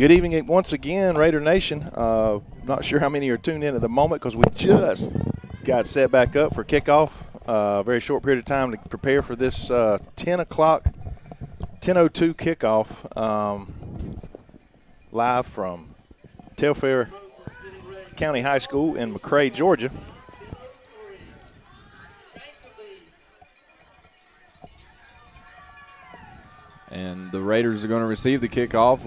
Good evening once again, Raider Nation. Not sure how many are tuned in at the moment because we just got set back up for kickoff. A very short period of time to prepare for this 10:02 kickoff live from Telfair County High School in Mcrae, Georgia. And the Raiders are going to receive the kickoff.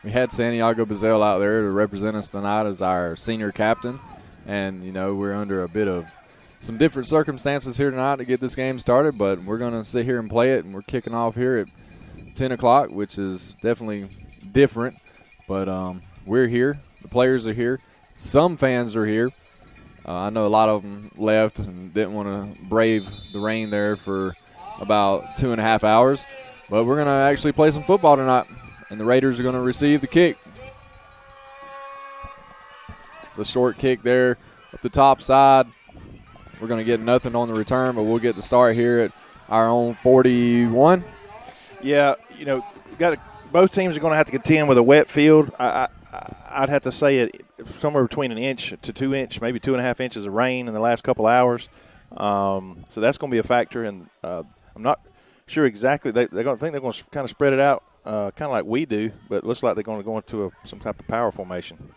We had Santiago Bazell out there to represent us tonight as our senior captain. And, you know, we're under a bit of some different circumstances here tonight to get this game started, but we're going to sit here and play it, and we're kicking off here at 10 o'clock, which is definitely different. But we're here. The players are here. Some fans are here. I know a lot of them left and didn't want to brave the rain there for about 2.5 hours. But we're going to actually play some football tonight, and the Raiders are going to receive the kick. It's a short kick there up the top side. We're going to get nothing on the return, but we'll get the start here at our own 41. Yeah, you know, both teams are going to have to contend with a wet field. I'd have to say it somewhere between 1 inch to 2 inch, maybe 2.5 inches of rain in the last couple hours. So that's going to be a factor, and I'm not sure exactly. They're going to kind of spread it out, kind of like we do, but it looks like they're going to go into some type of power formation.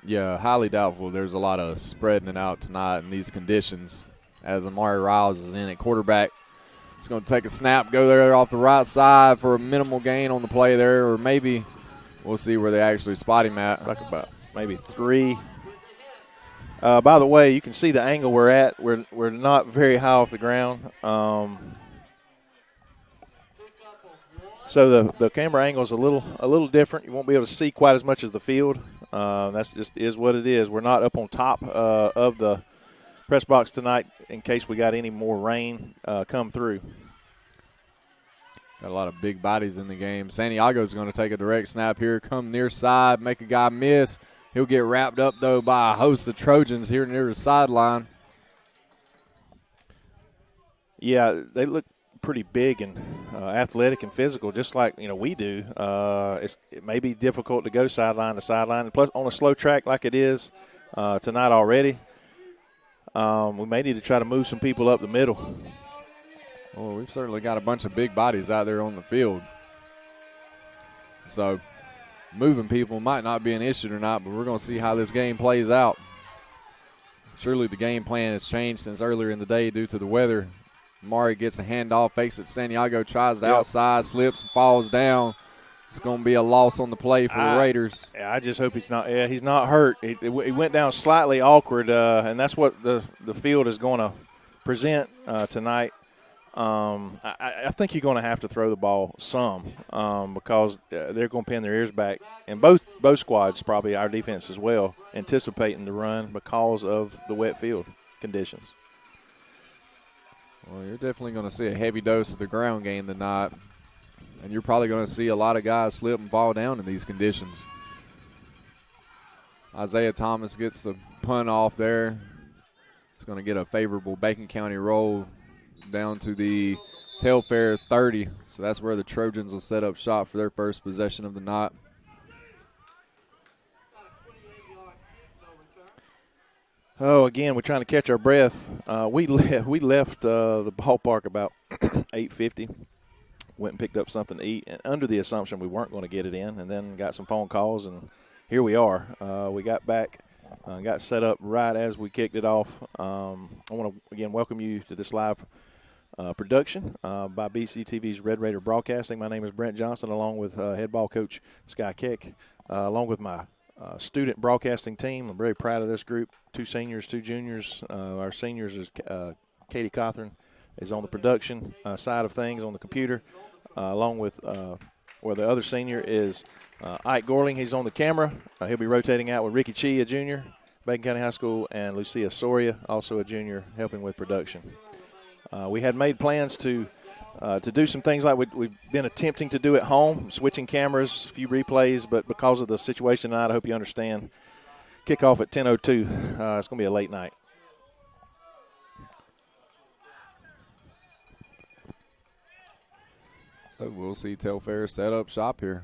Yeah, highly doubtful. There's a lot of spreading it out tonight in these conditions. As Amari Riles is in at quarterback, he's going to take a snap, go there off the right side for a minimal gain on the play there, or maybe we'll see where they actually spot him at. Like about maybe 3. By the way, you can see the angle we're at. We're not very high off the ground. So the camera angle is a little different. You won't be able to see quite as much as the field. That's just is what it is. We're not up on top of the press box tonight in case we got any more rain come through. Got a lot of big bodies in the game. Santiago's going to take a direct snap here, come near side, make a guy miss. He'll get wrapped up, though, by a host of Trojans here near the sideline. Yeah, they look pretty big and athletic and physical, just like we do. It may be difficult to go sideline to sideline, plus on a slow track like it is tonight already. We may need to try to move some people up the middle. Well, we've certainly got a bunch of big bodies out there on the field, so moving people might not be an issue tonight, but we're going to see how this game plays out. Surely the game plan has changed since earlier in the day due to the weather. Mari gets a handoff, fakes it. Santiago tries it outside, slips and falls down. It's going to be a loss on the play for the Raiders. I just hope he's not. Yeah, he's not hurt. He went down slightly awkward, and that's what the field is going to present tonight. I think you're going to have to throw the ball some because they're going to pin their ears back, and both squads, probably our defense as well, anticipating the run because of the wet field conditions. Well, you're definitely going to see a heavy dose of the ground game tonight, and you're probably going to see a lot of guys slip and fall down in these conditions. Isaiah Thomas gets the punt off there. It's going to get a favorable Bacon County roll down to the Telfair 30, so that's where the Trojans will set up shop for their first possession of the night. Oh, again, we're trying to catch our breath. We left the ballpark about 8:50. Went and picked up something to eat, and under the assumption we weren't going to get it in, and then got some phone calls, and here we are. We got back, got set up right as we kicked it off. I want to, again, welcome you to this live production by Bctv's Red Raider Broadcasting. My name is Brent Johnson, along with head ball coach Sky Keck, along with my student broadcasting team. I'm very proud of this group. 2 seniors, 2 juniors. Our seniors is Katie Couth is on the production side of things on the computer, along with where the other senior is Ike Gorling. He's on the camera. He'll be rotating out with Ricky Chi, a junior, Bacon County High School, and Lucia Soria, also a junior, helping with production. We had made plans to do some things like we've been attempting to do at home, switching cameras, a few replays, but because of the situation tonight, I hope you understand. Kickoff at 10:02. It's going to be a late night. So we'll see Telfair set up shop here.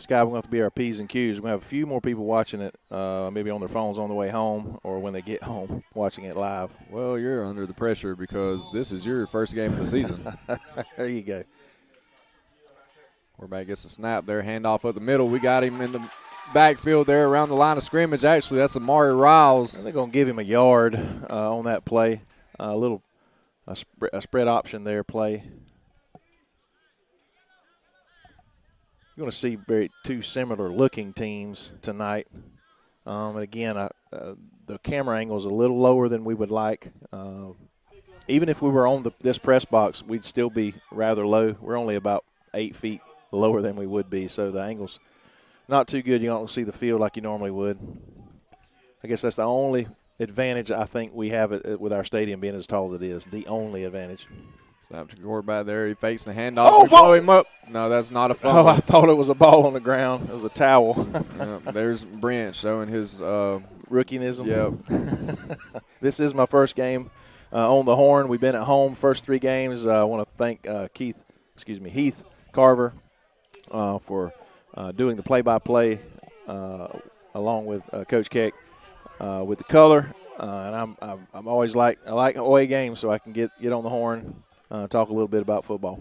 Sky, we're going to have to be our P's and Q's. We're going to have a few more people watching it, maybe on their phones on the way home or when they get home watching it live. Well, you're under the pressure because this is your first game of the season. There you go. Quarterback gets a snap there, handoff up the middle. We got him in the backfield there around the line of scrimmage. Actually, that's Amari Riles. And they're going to give him a yard on that play. A spread option there play. You're going to see two similar looking teams tonight. And again, the camera angle is a little lower than we would like. Even if we were on this press box, we'd still be rather low. We're only about 8 feet lower than we would be, so the angle's not too good. You don't see the field like you normally would. I guess that's the only advantage I think we have with our stadium being as tall as it is. The only advantage. Snap to quarterback there. He fakes the handoff. Oh, blow him up. No, that's not a fumble. Oh, I thought it was a ball on the ground. It was a towel. There's Brent showing his rookieism. Yep. This is my first game on the Horn. We've been at home first 3 games. I want to thank Heath Carver for doing the play-by-play along with Coach Keck with the color. And I'm always I like away games so I can get on the Horn. Talk a little bit about football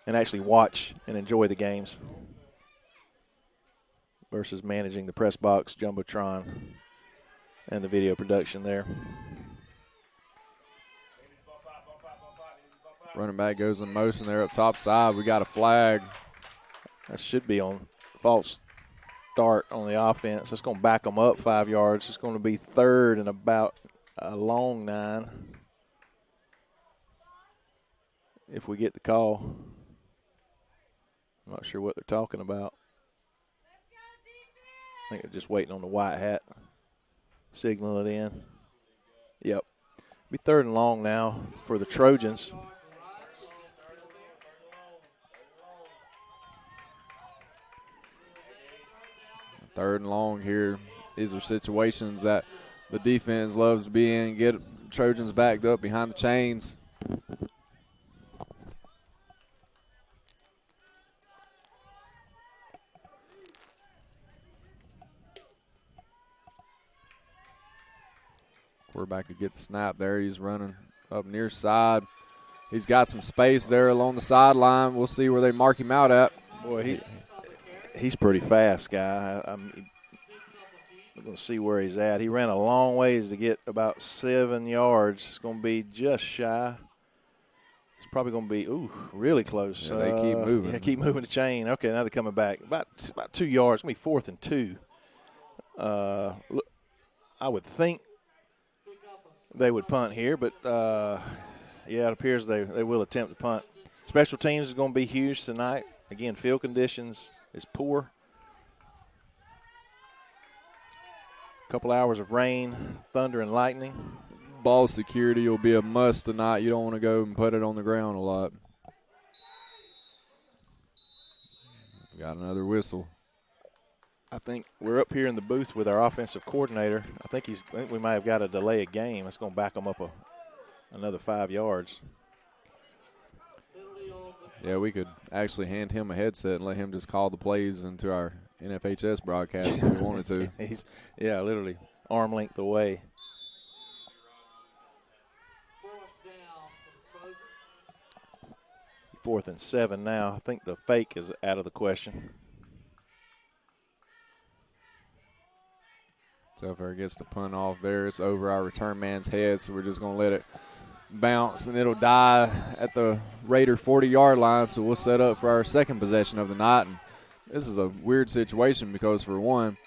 and actually watch and enjoy the games versus managing the press box, Jumbotron, and the video production there. Running back goes in motion there up top side. We got a flag. That should be on false start on the offense. It's going to back them up 5 yards. It's going to be 3rd and about a long 9. If we get the call. I'm not sure what they're talking about. I think they're just waiting on the white hat. Signal it in. Yep. Be 3rd and long now for the Trojans. Third and long here. These are situations that the defense loves to be in. Get Trojans backed up behind the chains. Quarterback could get the snap there. He's running up near side. He's got some space there along the sideline. We'll see where they mark him out at. Boy, he's pretty fast, guy. I'm going to see where he's at. He ran a long ways to get about 7 yards. It's going to be just shy. It's probably going to be, really close. Yeah, they keep moving. Yeah, keep moving the chain. Okay, now they're coming back. About 2 yards. It's going to be 4th and 2. I would think they would punt here, but, yeah, it appears they will attempt to punt. Special teams is going to be huge tonight. Again, field conditions is poor. A couple hours of rain, thunder, and lightning. Ball security will be a must tonight. You don't want to go and put it on the ground a lot. We got another whistle. I think we're up here in the booth with our offensive coordinator. I think we might have got to delay a game. It's going to back them up another 5 yards. Yeah, we could actually hand him a headset and let him just call the plays into our NFHS broadcast if we wanted to. He's literally arm length away. 4th and 7 now. I think the fake is out of the question. Telfair gets the punt off there. It's over our return man's head, so we're just going to let it bounce, and it'll die at the Raider 40-yard line, so we'll set up for our second possession of the night. And this is a weird situation because, for one,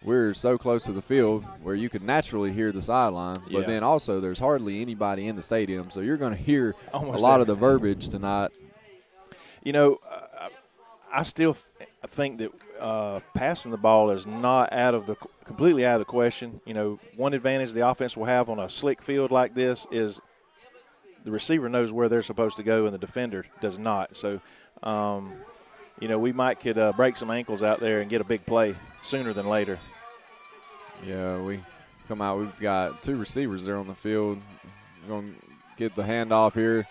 we're so close to the field where you could naturally hear the sideline, but then also there's hardly anybody in the stadium, so you're going to hear almost a lot of the verbiage tonight. You know, I still think that passing the ball is not completely out of the question. You know, one advantage the offense will have on a slick field like this is the receiver knows where they're supposed to go and the defender does not. So, you know, we could break some ankles out there and get a big play sooner than later. Yeah, we come out. We've got 2 receivers there on the field. We're going to get the handoff here.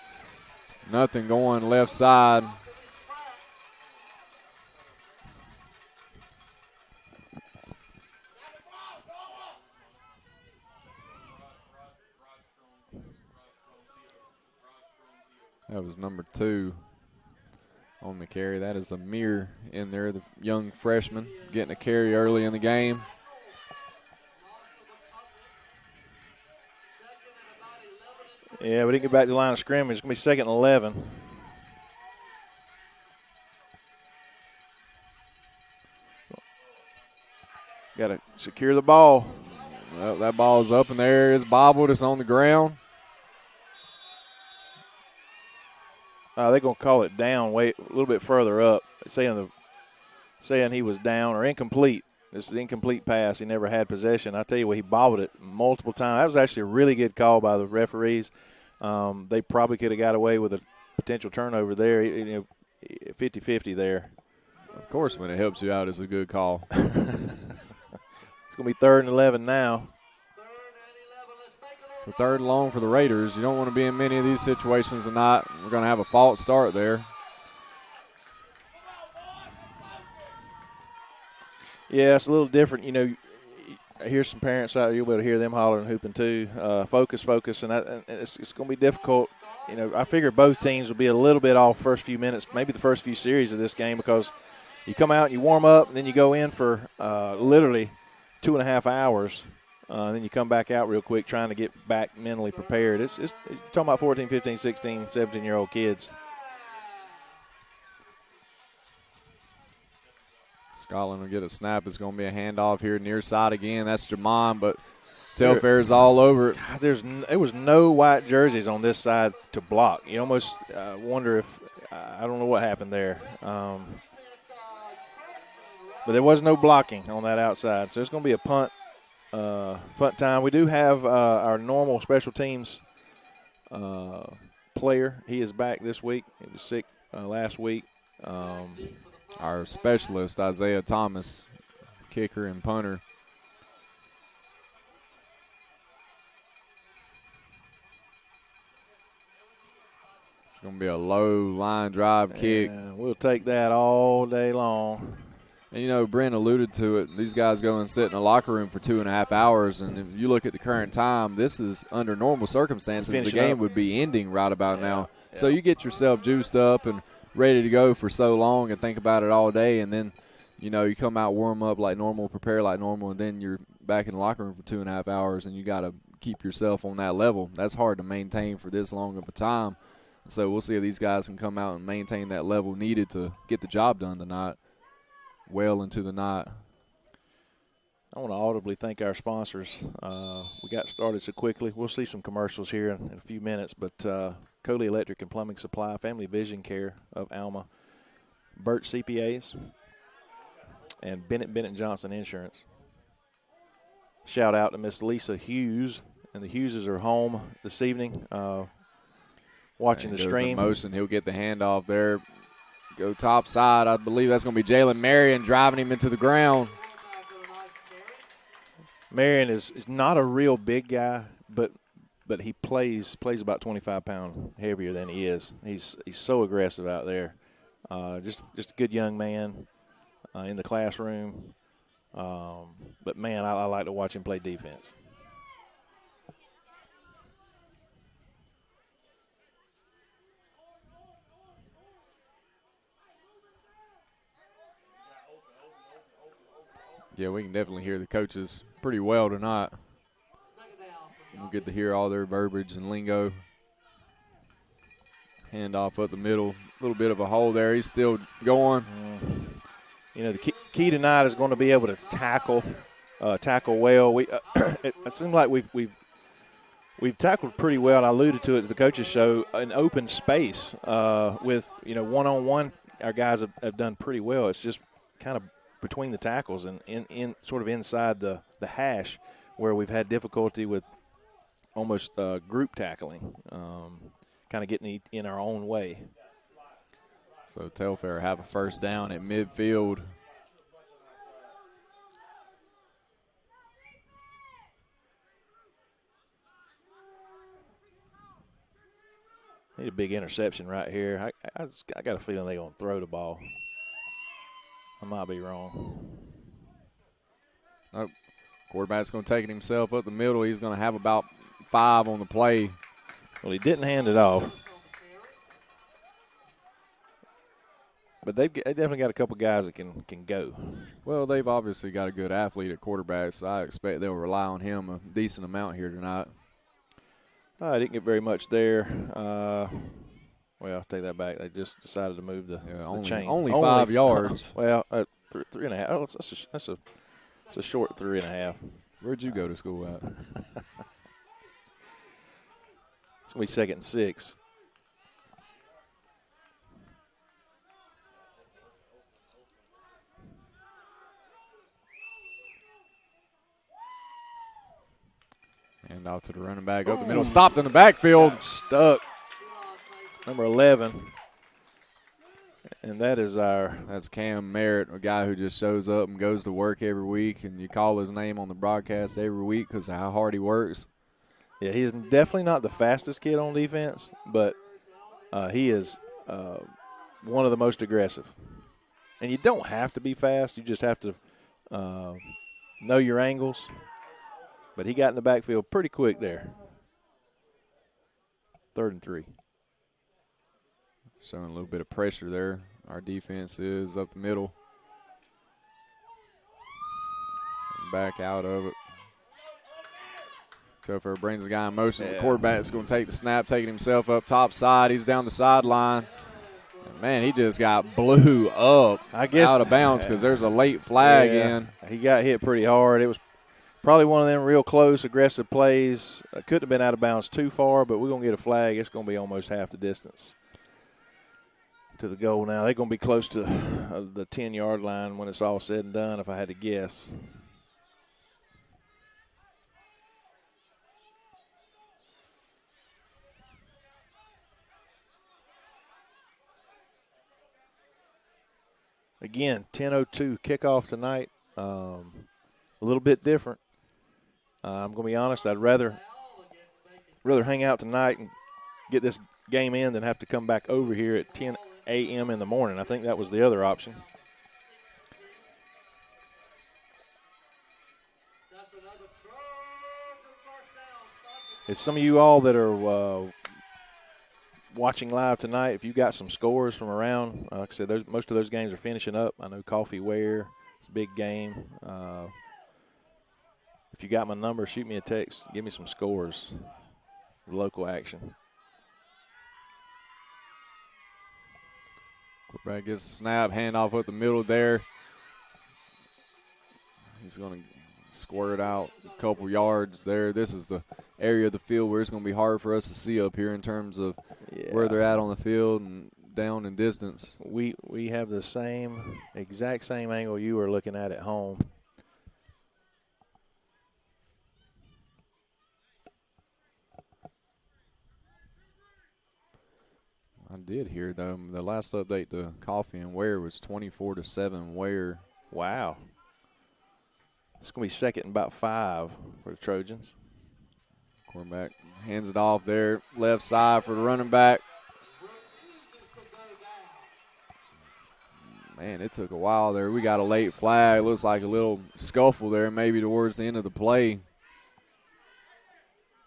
Nothing going left side. That was number 2 on the carry. That is Amir in there, the young freshman, getting a carry early in the game. Yeah, we didn't get back to the line of scrimmage. It's going to be 2nd and 11. Got to secure the ball. Well, that ball is up in the air. It's bobbled. It's on the ground. They're going to call it down a little bit further up, saying he was down or incomplete. This is an incomplete pass. He never had possession. I tell you what, he bobbled it multiple times. That was actually a really good call by the referees. They probably could have got away with a potential turnover there, 50-50 there. Of course, when it helps you out, it's a good call. It's going to be 3rd and 11 now. So 3rd and long for the Raiders. You don't want to be in many of these situations tonight. We're going to have a false start there. Yeah, it's a little different. I hear some parents out there. You'll be able to hear them hollering and hooping too. Focus, and it's going to be difficult. I figure both teams will be a little bit off first few minutes, maybe the first few series of this game, because you come out and you warm up, and then you go in for literally 2.5 hours. And then you come back out real quick trying to get back mentally prepared. It's you're talking about 14, 15, 16, 17-year-old kids. Scotland will get a snap. It's going to be a handoff here near side again. That's Jamon, but Telfair is all over it. There was no white jerseys on this side to block. You almost wonder if I don't know what happened there. But there was no blocking on that outside. So it's going to be a punt time. We do have our normal special teams player. He is back this week. He was sick last week. Our specialist, Isaiah Thomas, kicker and punter. It's going to be a low line drive kick. We'll take that all day long. And, Brent alluded to it. These guys go and sit in a locker room for 2.5 hours. And if you look at the current time, this is under normal circumstances. The game would be ending right about now. Yeah. So you get yourself juiced up and ready to go for so long and think about it all day. And then, you come out, warm up like normal, prepare like normal, and then you're back in the locker room for 2.5 hours, and you got to keep yourself on that level. That's hard to maintain for this long of a time. So we'll see if these guys can come out and maintain that level needed to get the job done tonight. Well into the night. I want to audibly thank our sponsors. We got started so quickly. We'll see some commercials here in a few minutes, but Coley Electric and Plumbing Supply, Family Vision Care of Alma, Burt CPAs, and Bennett Johnson Insurance. Shout out to Miss Lisa Hughes, and the Hugheses are home this evening watching the stream. Motion. He'll get the handoff there. Go top side. I believe that's going to be Jalen Marion driving him into the ground. Marion is not a real big guy, but he plays about 25 pounds heavier than he is. He's so aggressive out there. Just a good young man in the classroom. But, man, I like to watch him play defense. Yeah, we can definitely hear the coaches pretty well tonight. We'll get to hear all their verbiage and lingo. Handoff up the middle. A little bit of a hole there. He's still going. The key tonight is going to be able to tackle well. It seems like we've tackled pretty well. I alluded to it at the coaches show. An open space with one-on-one. Our guys have done pretty well. It's just kind of between the tackles and in sort of inside the hash where we've had difficulty with almost group tackling, kind of getting in our own way. So Telfair have a first down at midfield. Need a big interception right here. I got a feeling they're going to throw the ball. I might be wrong. Nope. Quarterback's going to take it himself up the middle. He's going to have about 5 on the play. Well, he didn't hand it off. But they definitely got a couple guys that can go. Well, they've obviously got a good athlete at quarterback, so I expect they'll rely on him a decent amount here tonight. I didn't get very much there. Well, I'll take that back. They just decided to move the chain. Only 5 yards. Well, 3.5. Oh, that's a short 3.5. Where'd you go to school at? It's going to be 2nd and 6. And out to the running back up the middle. Stopped in the backfield. Got stuck. Number 11. And that's Cam Merritt, a guy who just shows up and goes to work every week, and you call his name on the broadcast every week because of how hard he works. Yeah, he is definitely not the fastest kid on defense, but he is one of the most aggressive. And you don't have to be fast. You just have to know your angles. But he got in the backfield pretty quick there. 3rd and 3. Showing a little bit of pressure there. Our defense is up the middle. Back out of it. Telfair brings the guy in motion. The quarterback's going to take the snap, taking himself up top side. He's down the sideline. And man, he just got blew up out of bounds because there's a late flag in. He got hit pretty hard. It was probably one of them real close, aggressive plays. Couldn't have been out of bounds too far, but we're going to get a flag. It's going to be almost half the distance to the goal now. They're going to be close to the 10-yard line when it's all said and done, if I had to guess. Again, 10:02 kickoff tonight. A little bit different. I'm going to be honest. I'd rather hang out tonight and get this game in than have to come back over here at 10 a.m. in the morning. I think that was the other option. If some of you all that are watching live tonight, if you got some scores from around, like I said, most of those games are finishing up. I know Coffee Ware, it's a big game. If you got my number, shoot me a text. Give me some scores. Local action. Quarterback gets a snap, handoff up the middle there. He's going to squirt out a couple yards there. This is the area of the field where it's going to be hard for us to see up here in terms of where they're at on the field and down in distance. We have the exact same angle you were looking at home. I did hear, though, the last update to Coffee and Ware was 24-7 Ware. Wow. It's going to be 2nd and about 5 for the Trojans. Quarterback hands it off there, left side for the running back. Man, it took a while there. We got a late flag. Looks like a little scuffle there maybe towards the end of the play.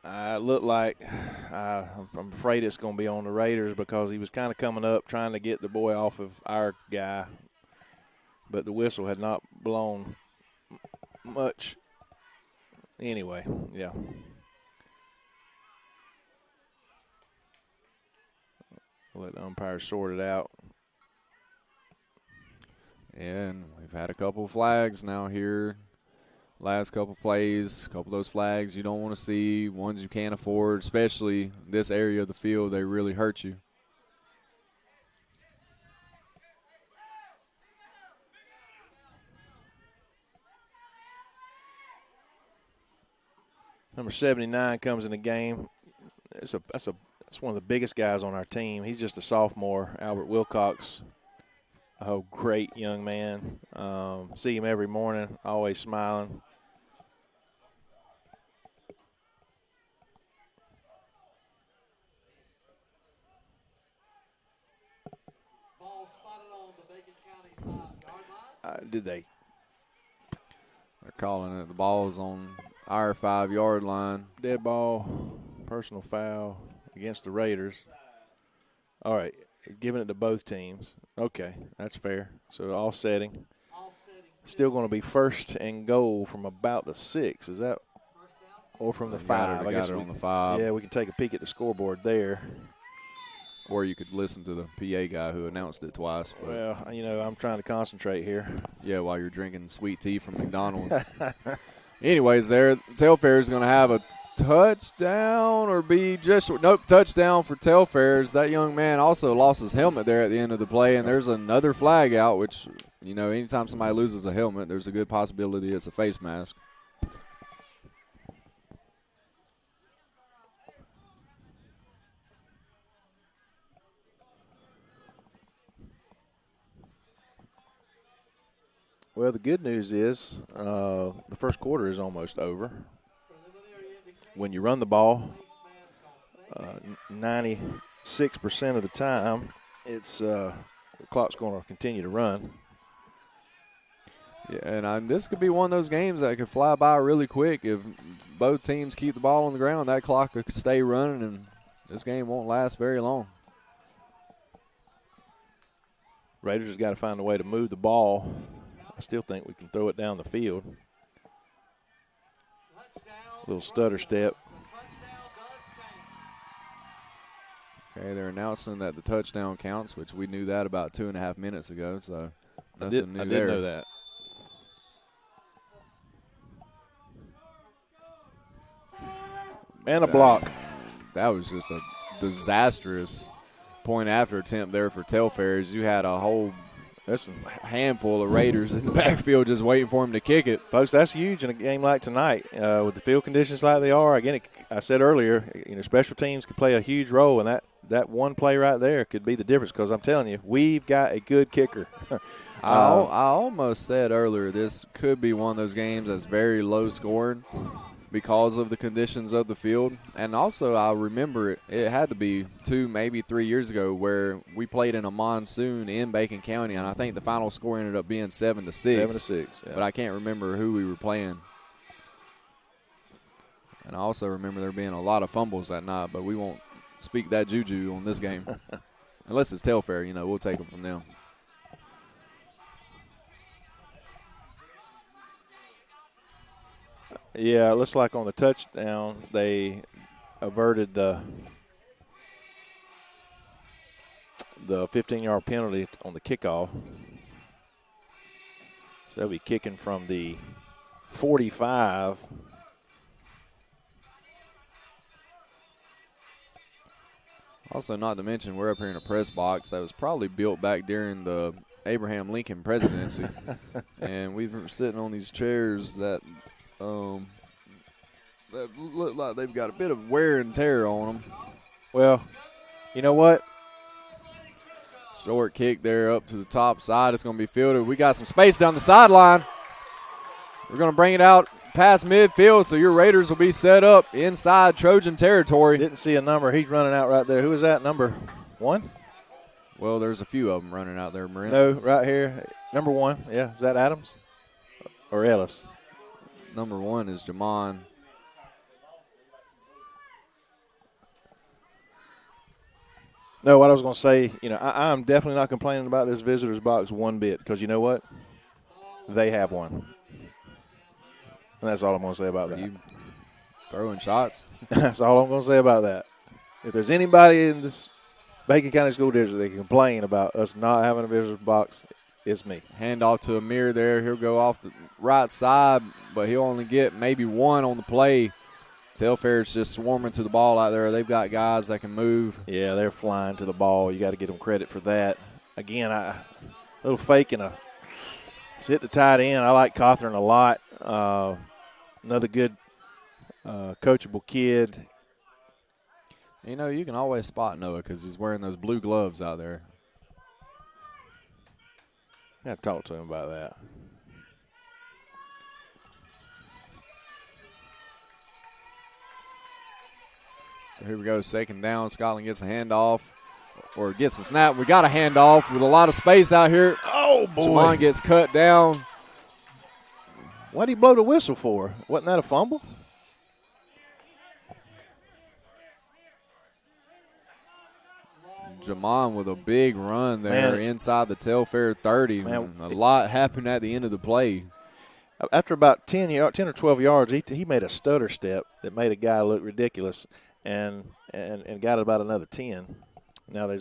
It looked like I'm afraid it's going to be on the Raiders because he was kind of coming up trying to get the boy off of our guy, but the whistle had not blown much. Anyway, yeah. We'll let the umpires sort it out. And we've had a couple of flags now here. Last couple plays, a couple of those flags you don't want to see, ones you can't afford, especially this area of the field, they really hurt you. Number 79 comes in the game. That's one of the biggest guys on our team. He's just a sophomore, Albert Wilcox. Oh, great young man. See him every morning, always smiling. Ball spotted on the Bacon County 5-yard line. They're calling it. The ball is on our 5-yard line. Dead ball, personal foul against the Raiders. All right, Giving it to both teams. Okay, that's fair. So offsetting. Offsetting. Still going to be first and goal from about the 6. Is that? First down. Or from the Got 5? it, got it on the 5. Yeah, we can take a peek at the scoreboard there. Or you could listen to the PA guy who announced it twice. But Well, you know, I'm trying to concentrate here. yeah, while you're drinking sweet tea from McDonald's. Anyways, Telfair is going to have a touchdown or be just – nope, touchdown for Telfair. That young man also lost his helmet there at the end of the play, and there's another flag out, which, you know, anytime somebody loses a helmet, there's a good possibility it's a face mask. Well, the good news is the first quarter is almost over. When you run the ball, 96% of the time, it's the clock's going to continue to run. Yeah, and this could be one of those games that could fly by really quick. If both teams keep the ball on the ground, that clock could stay running, and this game won't last very long. Raiders has got to find a way to move the ball. I still think we can throw it down the field. Little stutter step. Okay, they're announcing that the touchdown counts, which we knew that about 2.5 minutes ago, so I nothing did new there. know that. And a block. That was just a disastrous point after attempt there for Telfair. You had a whole handful of Raiders in the backfield just waiting for him to kick it. Folks, that's huge in a game like tonight. With the field conditions like they are, again, I said earlier, you know, special teams could play a huge role, and that one play right there could be the difference because I'm telling you, we've got a good kicker. I almost said earlier this could be one of those games that's very low scoring because of the conditions of the field. And also I remember it had to be 2, maybe 3 years ago where we played in a monsoon in Bacon County, and I think the final score ended up being 7-6. 7-6, yeah. But I can't remember who we were playing. And I also remember there being a lot of fumbles that night, but we won't speak that juju on this game. Unless it's Telfair, you know, we'll take them from them. Yeah, it looks like on the touchdown they averted the 15-yard penalty on the kickoff. So they'll be kicking from the 45. Also, not to mention, we're up here in a press box that was probably built back during the Abraham Lincoln presidency. And we've been sitting on these chairs that look like they've got a bit of wear and tear on them. Well, you know what? Short kick there up to the top side. It's going to be fielded. We got some space down the sideline. We're going to bring it out past midfield, so your Raiders will be set up inside Trojan territory. Didn't see a number. He's running out right there. Who is that, number 1? Well, there's a few of them running out there, Marin. No, right here. Number 1. Yeah, is that Adams or Ellis? Number 1 is Jamon. No, what I was going to say, you know, I'm definitely not complaining about this visitor's box one bit because you know what? They have one. And that's all I'm going to say about that. You throwing shots? That's all I'm going to say about that. If there's anybody in this Bacon County School District that can complain about us not having a visitor's box, it's me. Hand off to Amir there. He'll go off the right side, but he'll only get maybe one on the play. Telfair's just swarming to the ball out there. They've got guys that can move. Yeah, they're flying to the ball. You got to give them credit for that. Again, a little fake and it's hit the tight end. I like Cawthorn a lot. Another good coachable kid. You know, you can always spot Noah because he's wearing those blue gloves out there. I got to talk to him about that. So here we go, second down. Scotland gets a handoff or gets a snap. We got a handoff with a lot of space out here. Oh, boy. Jamon gets cut down. What'd he blow the whistle for? Wasn't that a fumble? Jamon with a big run there inside the Telfair 30. Man, a lot happened at the end of the play. After about 10 or 12 yards, he made a stutter step that made a guy look ridiculous and got about another 10. Now they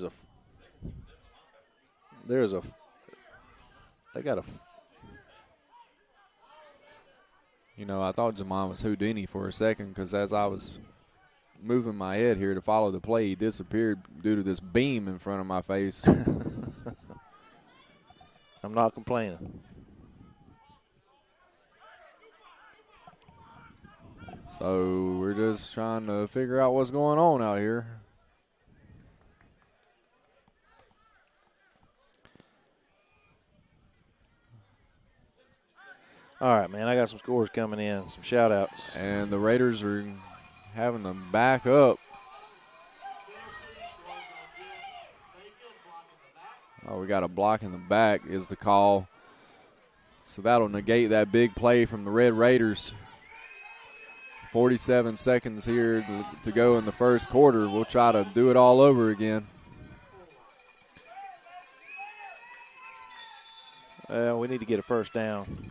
got a. You know, I thought Jamon was Houdini for a second because as I was moving my head here to follow the play, he disappeared due to this beam in front of my face. I'm not complaining. So we're just trying to figure out what's going on out here. All right, man, I got some scores coming in, some shout-outs. And the Raiders are having to back up. Oh, we got a block in the back is the call. So that'll negate that big play from the Red Raiders. 47 seconds here to go in the first quarter. We'll try to do it all over again. We need to get a first down.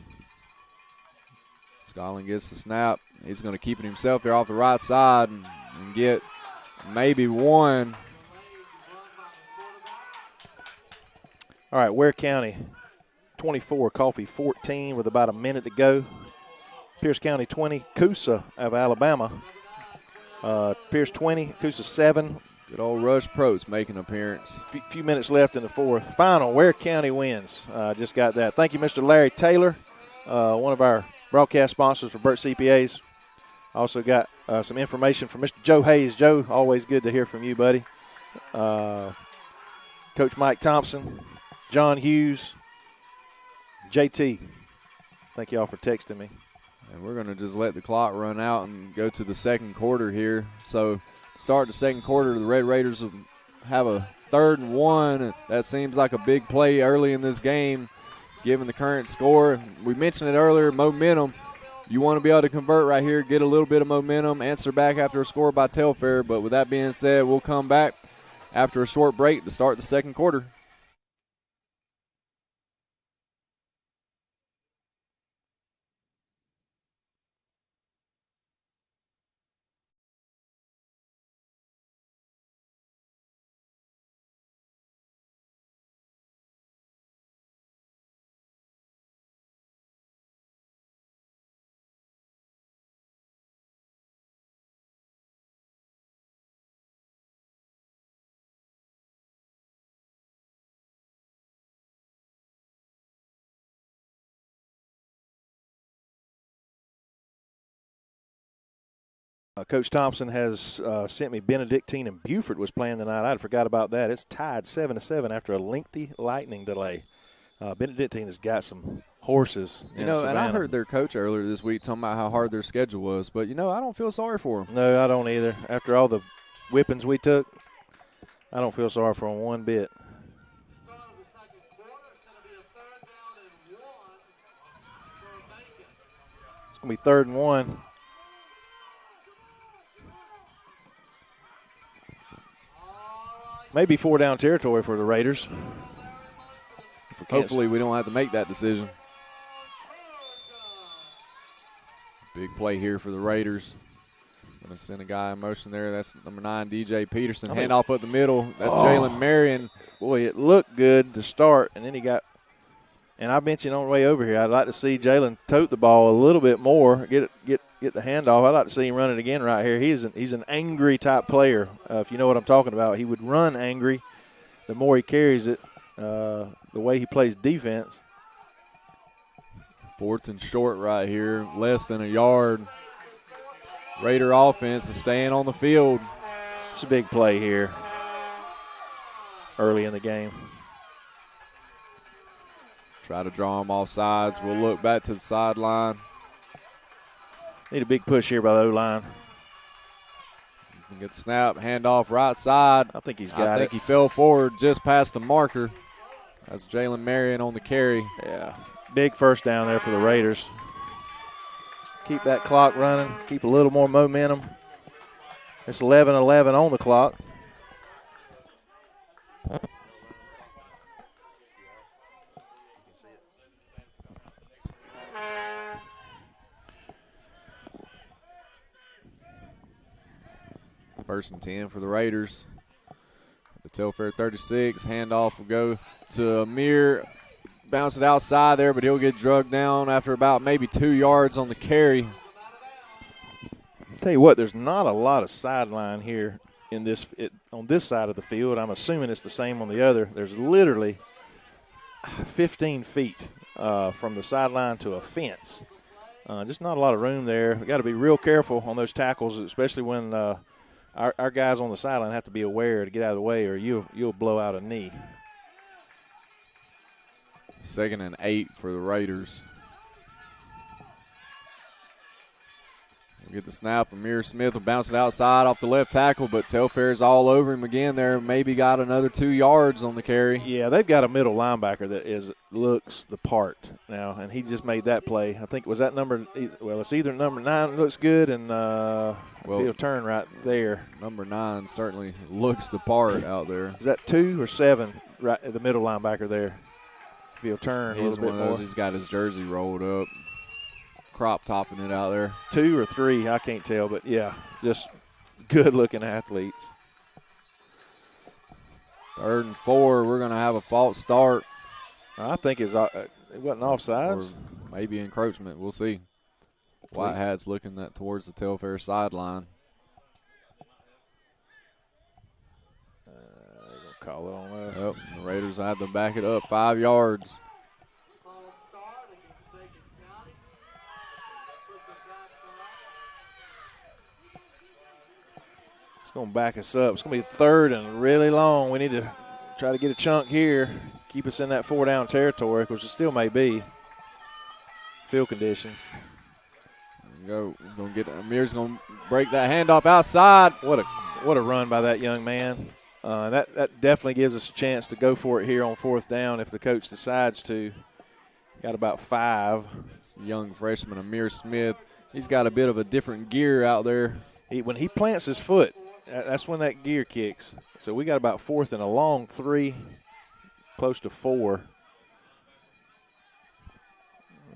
Scotland gets the snap. He's going to keep it himself there off the right side and get maybe one. All right, Ware County 24, Coffee 14 with about a minute to go. Pierce County 20, Coosa of Alabama. Pierce 20, Coosa 7. Good old Rush Probst making an appearance. Few minutes left in the fourth. Final, Ware County wins. Just got that. Thank you, Mr. Larry Taylor, one of our broadcast sponsors for Burt CPAs. Also got some information from Mr. Joe Hayes. Joe, always good to hear from you, buddy. Coach Mike Thompson, John Hughes, JT. Thank you all for texting me. And we're going to just let the clock run out and go to the second quarter here. So start the second quarter, the Red Raiders will have a 3rd and 1. That seems like a big play early in this game, given the current score. We mentioned it earlier, momentum. You want to be able to convert right here, get a little bit of momentum, answer back after a score by Telfair. But with that being said, we'll come back after a short break to start the second quarter. Coach Thompson has sent me Benedictine and Buford was playing tonight. I forgot about that. It's tied 7-7 after a lengthy lightning delay. Benedictine has got some horses in Savannah. And I heard their coach earlier this week talking about how hard their schedule was. But, I don't feel sorry for them. No, I don't either. After all the whippings we took, I don't feel sorry for them one bit. It's going to be 3rd and 1. Maybe 4-down territory for the Raiders. Hopefully we don't have to make that decision. Big play here for the Raiders. Going to send a guy in motion there. That's number 9, DJ Peterson. Handoff up the middle. That's Jalen Marion. Boy, it looked good to start, and then he got – and I mentioned on the way over here, I'd like to see Jalen tote the ball a little bit more, get the handoff. I'd like to see him run it again right here. He's an angry type player, if you know what I'm talking about. He would run angry the more he carries it, the way he plays defense. 4th and short right here, less than a yard. Raider offense is staying on the field. It's a big play here early in the game. Try to draw him off sides. We'll look back to the sideline. Need a big push here by the O-line. Get the snap, handoff right side. I think he's got it. I think he fell forward just past the marker. That's Jalen Marion on the carry. Yeah, big first down there for the Raiders. Keep that clock running, keep a little more momentum. It's 11-11 on the clock. First and 10 for the Raiders. The Telfair 36. Handoff will go to Amir. Bounce it outside there, but he'll get drugged down after about maybe 2 yards on the carry. Tell you what, there's not a lot of sideline here in on this side of the field. I'm assuming it's the same on the other. There's literally 15 feet from the sideline to a fence. Just not a lot of room there. We've got to be real careful on those tackles, especially when our guys on the sideline have to be aware to get out of the way, or you'll blow out a knee. 2nd and 8 for the Raiders. We'll get the snap. Amir Smith will bounce it outside off the left tackle, but Telfair's all over him again there. Maybe got another 2 yards on the carry. Yeah, they've got a middle linebacker that looks the part now, and he just made that play. I think, was that number – well, it's either number 9 looks good, and he'll turn right there. Number 9 certainly looks the part out there. Is that 2 or 7, right at the middle linebacker there? If he'll turn He's a little bit one of those, more. he's got his jersey rolled up, crop topping it out there. 2 or 3, I can't tell, but, yeah, just good-looking athletes. 3rd and 4, we're going to have a false start. I think it wasn't offsides. Or maybe encroachment. We'll see. White Hats looking towards the Telfair sideline. Call it on us. Yep, the Raiders had to back it up 5 yards. False start against Bacon County. Put the back It's going to back us up. It's going to be 3rd and really long. We need to try to get a chunk here, keep us in that 4-down territory, which it still may be. Field conditions. Amir's going to break that handoff outside. What a run by that young man. That definitely gives us a chance to go for it here on 4th down if the coach decides to. Got about 5. It's young freshman Amir Smith. He's got a bit of a different gear out there. When he plants his foot, that's when that gear kicks. So we got about 4th and a long 3, close to 4.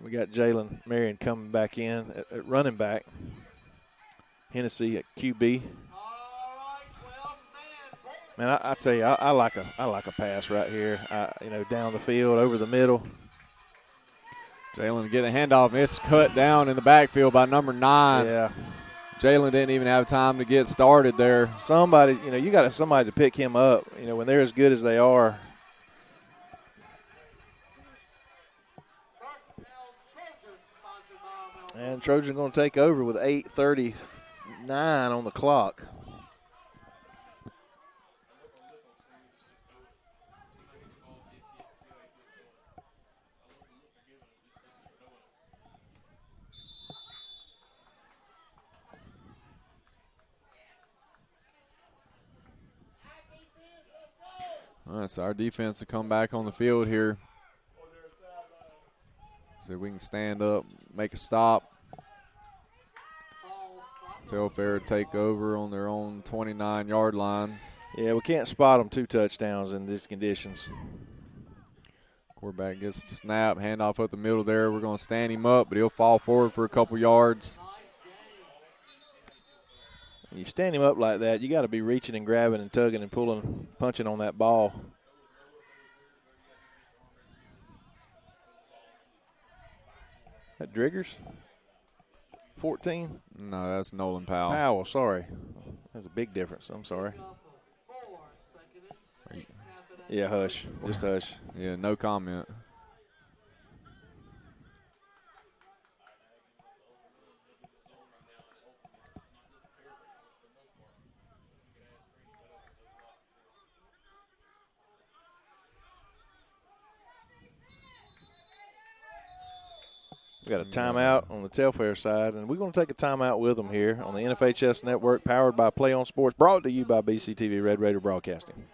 We got Jalen Marion coming back in at running back. Hennessy at QB. Man, I tell you, I like a pass right here. Down the field, over the middle. Jalen to get a handoff. It's cut down in the backfield by number 9. Yeah. Jalen didn't even have time to get started there. Somebody, you got somebody to pick him up. When they're as good as they are. And Trojan going to take over with 8:39 on the clock. All right, so our defense to come back on the field here. So we can stand up, make a stop. Telfair take over on their own 29-yard line. Yeah, we can't spot them 2 touchdowns in these conditions. Quarterback gets the snap, handoff up the middle there. We're going to stand him up, but he'll fall forward for a couple yards. When you stand him up like that, you got to be reaching and grabbing and tugging and pulling, punching on that ball. That Driggers? 14? No, that's Nolan Powell. Powell, sorry. That's a big difference. I'm sorry. Yeah, hush. Just hush. Yeah, no comment. We got a timeout on the Telfair side, and we're going to take a timeout with them here on the NFHS Network, powered by Play on Sports, brought to you by Bctv Red Raider Broadcasting.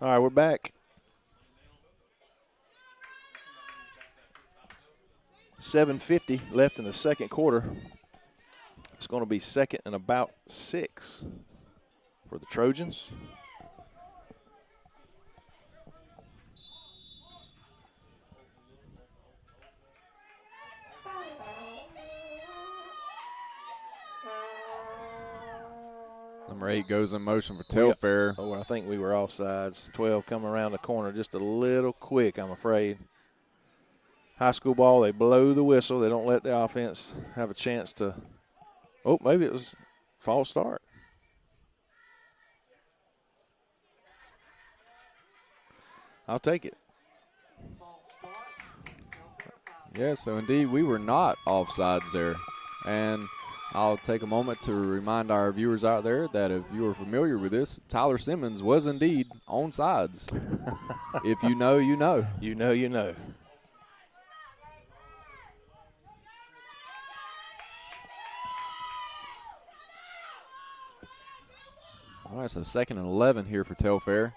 All right, we're back. 7:50 left in the second quarter. It's going to be second and about 6 for the Trojans. Number 8 goes in motion for Telfair. Oh, I think we were offsides. 12 come around the corner just a little quick, I'm afraid. High school ball, they blow the whistle. They don't let the offense have a chance to. Oh, maybe it was false start. I'll take it. Yeah, so indeed we were not offsides there. And I'll take a moment to remind our viewers out there that if you are familiar with this, Tyler Simmons was indeed onside. If you know, you know. You know, you know. All right, so 2nd and 11 here for Telfair.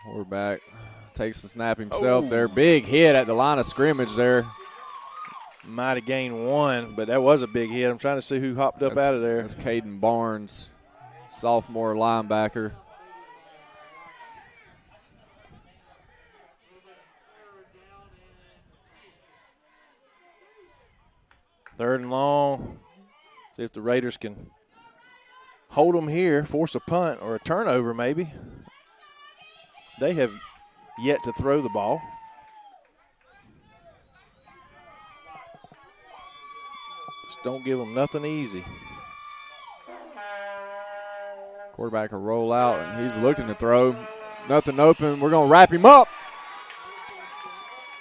Quarterback takes the snap himself there. Big hit at the line of scrimmage there. Might have gained 1, but that was a big hit. I'm trying to see who hopped up out of there. That's Caden Barnes, sophomore linebacker. Third and long. See if the Raiders can hold them here, force a punt or a turnover maybe. They have yet to throw the ball. Just don't give them nothing easy. Quarterback will roll out, and he's looking to throw. Nothing open. We're going to wrap him up.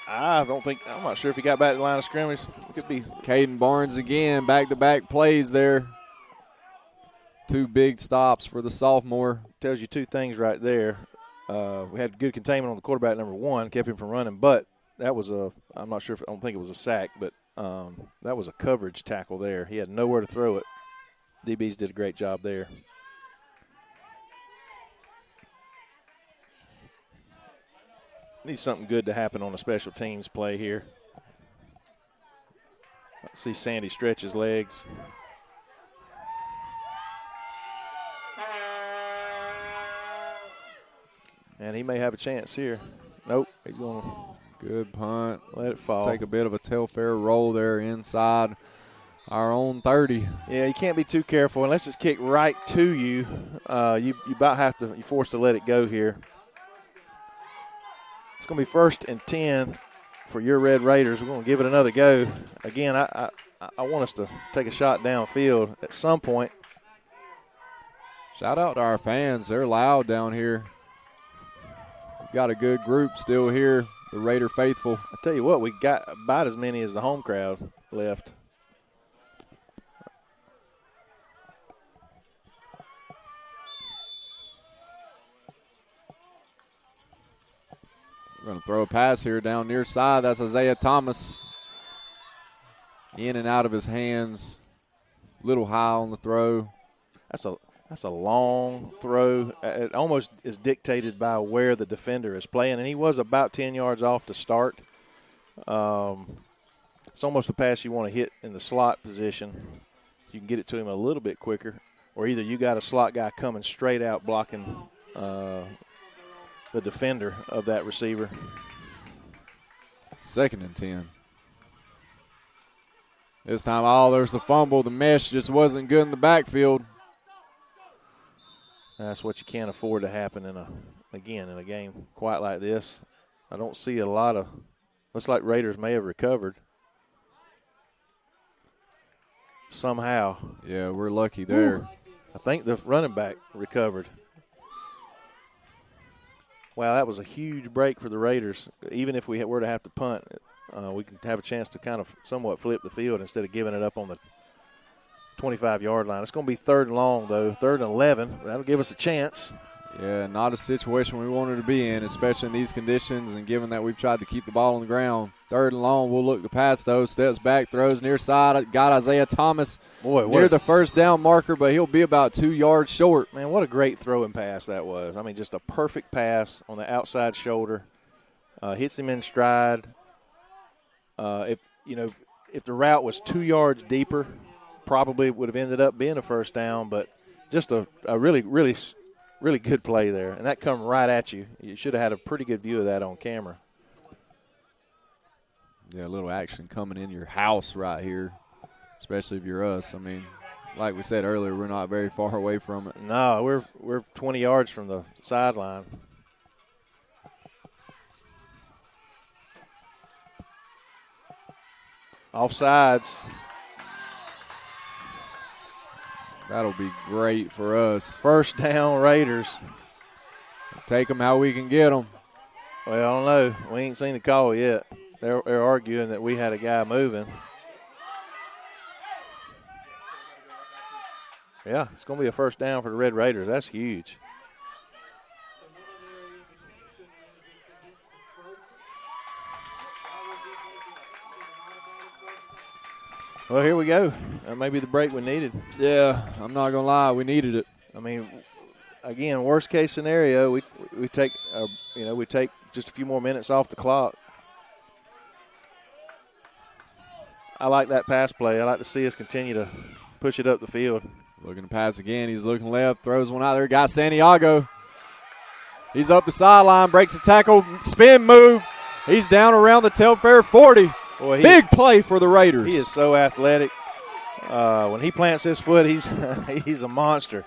I'm not sure if he got back to the line of scrimmage. It could be. Caden Barnes again, back-to-back plays there. 2 big stops for the sophomore. Tells you 2 things right there. We had good containment on the quarterback, number 1, kept him from running, but that was I'm not sure I don't think it was a sack, but that was a coverage tackle there. He had nowhere to throw it. DBs did a great job there. Needs something good to happen on a special teams play here. Let's see Sandy stretch his legs. And he may have a chance here. Nope, he's going to. Good punt. Let it fall. Take a bit of a Telfair roll there inside our own 30. Yeah, you can't be too careful. Unless it's kicked right to you, you about have to, you're forced to let it go here. It's going to be 1st and 10 for your Red Raiders. We're going to give it another go. Again, I want us to take a shot downfield at some point. Shout out to our fans. They're loud down here. We've got a good group still here, the Raider faithful. I tell you what, we got about as many as the home crowd left. We're going to throw a pass here down near side. That's Isaiah Thomas. In and out of his hands. Little high on the throw. That's a long throw. It almost is dictated by where the defender is playing, and he was about 10 yards off to start. It's almost a pass you want to hit in the slot position. You can get it to him a little bit quicker, or either you got a slot guy coming straight out blocking the defender of that receiver. 2nd and 10. This time, there's a fumble. The mesh just wasn't good in the backfield. That's what you can't afford to happen in a game quite like this. I don't see a lot of – looks like Raiders may have recovered somehow. Yeah, we're lucky there. Ooh. I think the running back recovered. Wow, that was a huge break for the Raiders. Even if we were to have to punt, we can have a chance to kind of somewhat flip the field instead of giving it up on the 25-yard line. It's going to be 3rd and long, though. 3rd and 11. That'll give us a chance. Yeah, not a situation we wanted to be in, especially in these conditions, and given that we've tried to keep the ball on the ground. 3rd and long, we'll look to pass, though. Steps back, throws near side. Got Isaiah Thomas near the first down marker, but he'll be about 2 yards short. Man, what a great throwing pass that was. I mean, just a perfect pass on the outside shoulder. Hits him in stride. If the route was 2 yards deeper, probably would have ended up being a first down, but just a really, really, really good play there. And that come right at you. You should have had a pretty good view of that on camera. Yeah, a little action coming in your house right here, especially if you're us. I mean, like we said earlier, we're not very far away from it. No, we're 20 yards from the sideline. Offsides. That'll be great for us. First down, Raiders. Take them how we can get them. Well, I don't know. We ain't seen the call yet. They're arguing that we had a guy moving. Yeah, it's going to be a first down for the Red Raiders. That's huge. Well, here we go. That may be the break we needed. Yeah, I'm not going to lie. We needed it. I mean, again, worst case scenario, we take we take just a few more minutes off the clock. I like that pass play. I like to see us continue to push it up the field. Looking to pass again. He's looking left, throws one out there. Got Santiago. He's up the sideline, breaks the tackle, spin move. He's down around the Telfair 40. Boy, big play for the Raiders. He is so athletic. When he plants his foot, he's he's a monster.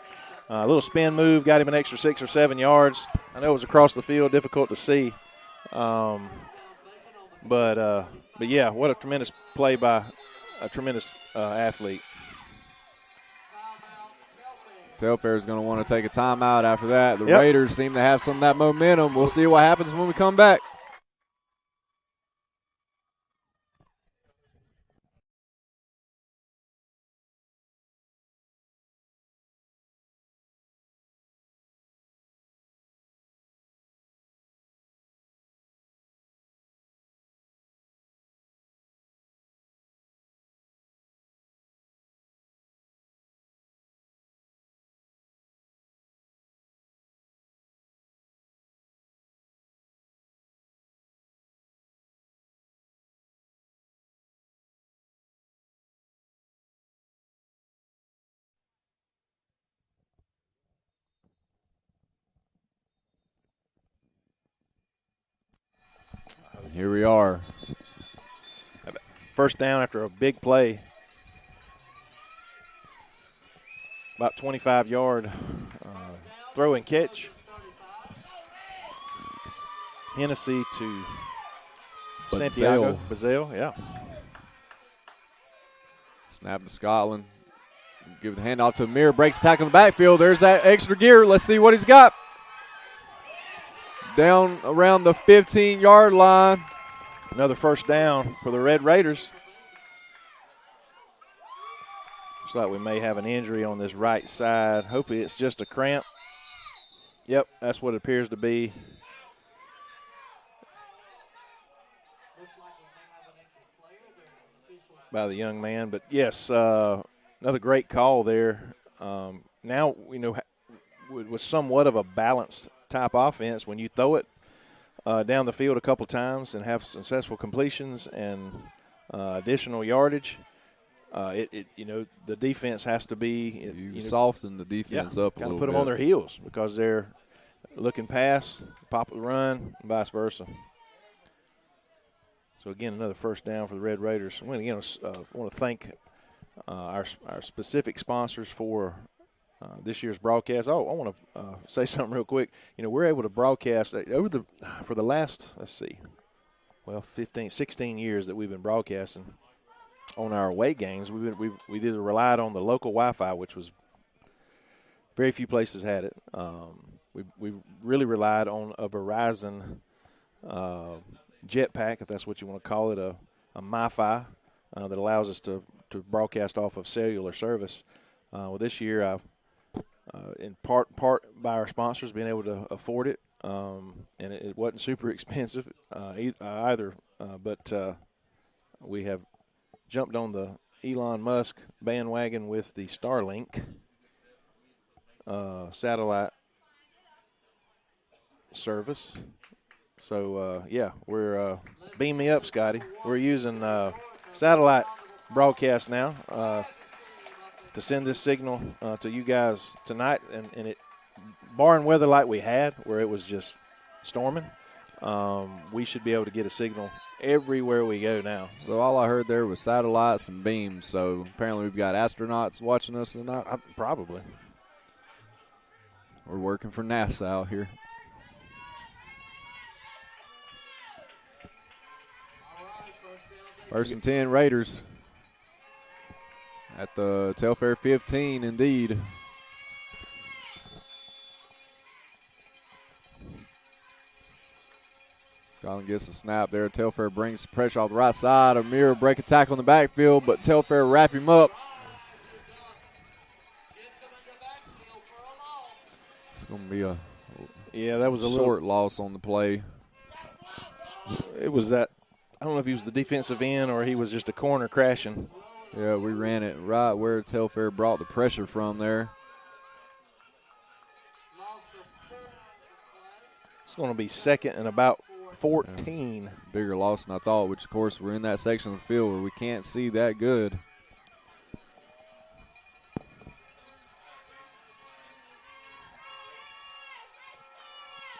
A little spin move got him an extra 6 or 7 yards. I know it was across the field, difficult to see. But yeah, what a tremendous play by a tremendous athlete. Telfair is going to want to take a timeout after that. The Raiders seem to have some of that momentum. We'll see what happens when we come back. Here we are. First down after a big play. About 25-yard throw and catch. Hennessy to Santiago. Bazell, yeah. Snap to Scotland. Give the handoff to Amir. Breaks tackle in the backfield. There's that extra gear. Let's see what he's got. Down around the 15-yard line. Another first down for the Red Raiders. Looks like we may have an injury on this right side. Hopefully it's just a cramp. Yep, that's what it appears to be. By the young man. But, yes, another great call there. Now, with somewhat of a balanced type offense, when you throw it down the field a couple times and have successful completions and additional yardage, the defense has to be you soften the defense up a little bit. Kind of put them on their heels because they're looking pass, pop the run, and vice versa. So again, another first down for the Red Raiders. I want to thank our specific sponsors for this year's broadcast. I want to say something real quick. We're able to broadcast for the last 16 years that we've been broadcasting on our away games. We either relied on the local Wi-Fi, which was very few places had it. We really relied on a Verizon jetpack, if that's what you want to call it, a MiFi that allows us to broadcast off of cellular service. This year in part by our sponsors being able to afford it, and it wasn't super expensive either. But we have jumped on the Elon Musk bandwagon with the Starlink satellite service. So, we're beam me up, Scotty. We're using satellite broadcast now to send this signal to you guys tonight. And it, barring weather like we had, where it was just storming, we should be able to get a signal everywhere we go now. So all I heard there was satellites and beams. So apparently we've got astronauts watching us tonight. Probably. We're working for NASA out here. First and 10 Raiders at the Telfair 15, indeed. Scotland gets a snap there. Telfair brings pressure off the right side. Amir break attack on the backfield, but Telfair wrap him up. It's going to be a that was a short loss on the play. It was that. I don't know if he was the defensive end or he was just a corner crashing. Yeah, we ran it right where Telfair brought the pressure from there. It's going to be second and about 14. Yeah, bigger loss than I thought, which, of course, we're in that section of the field where we can't see that good.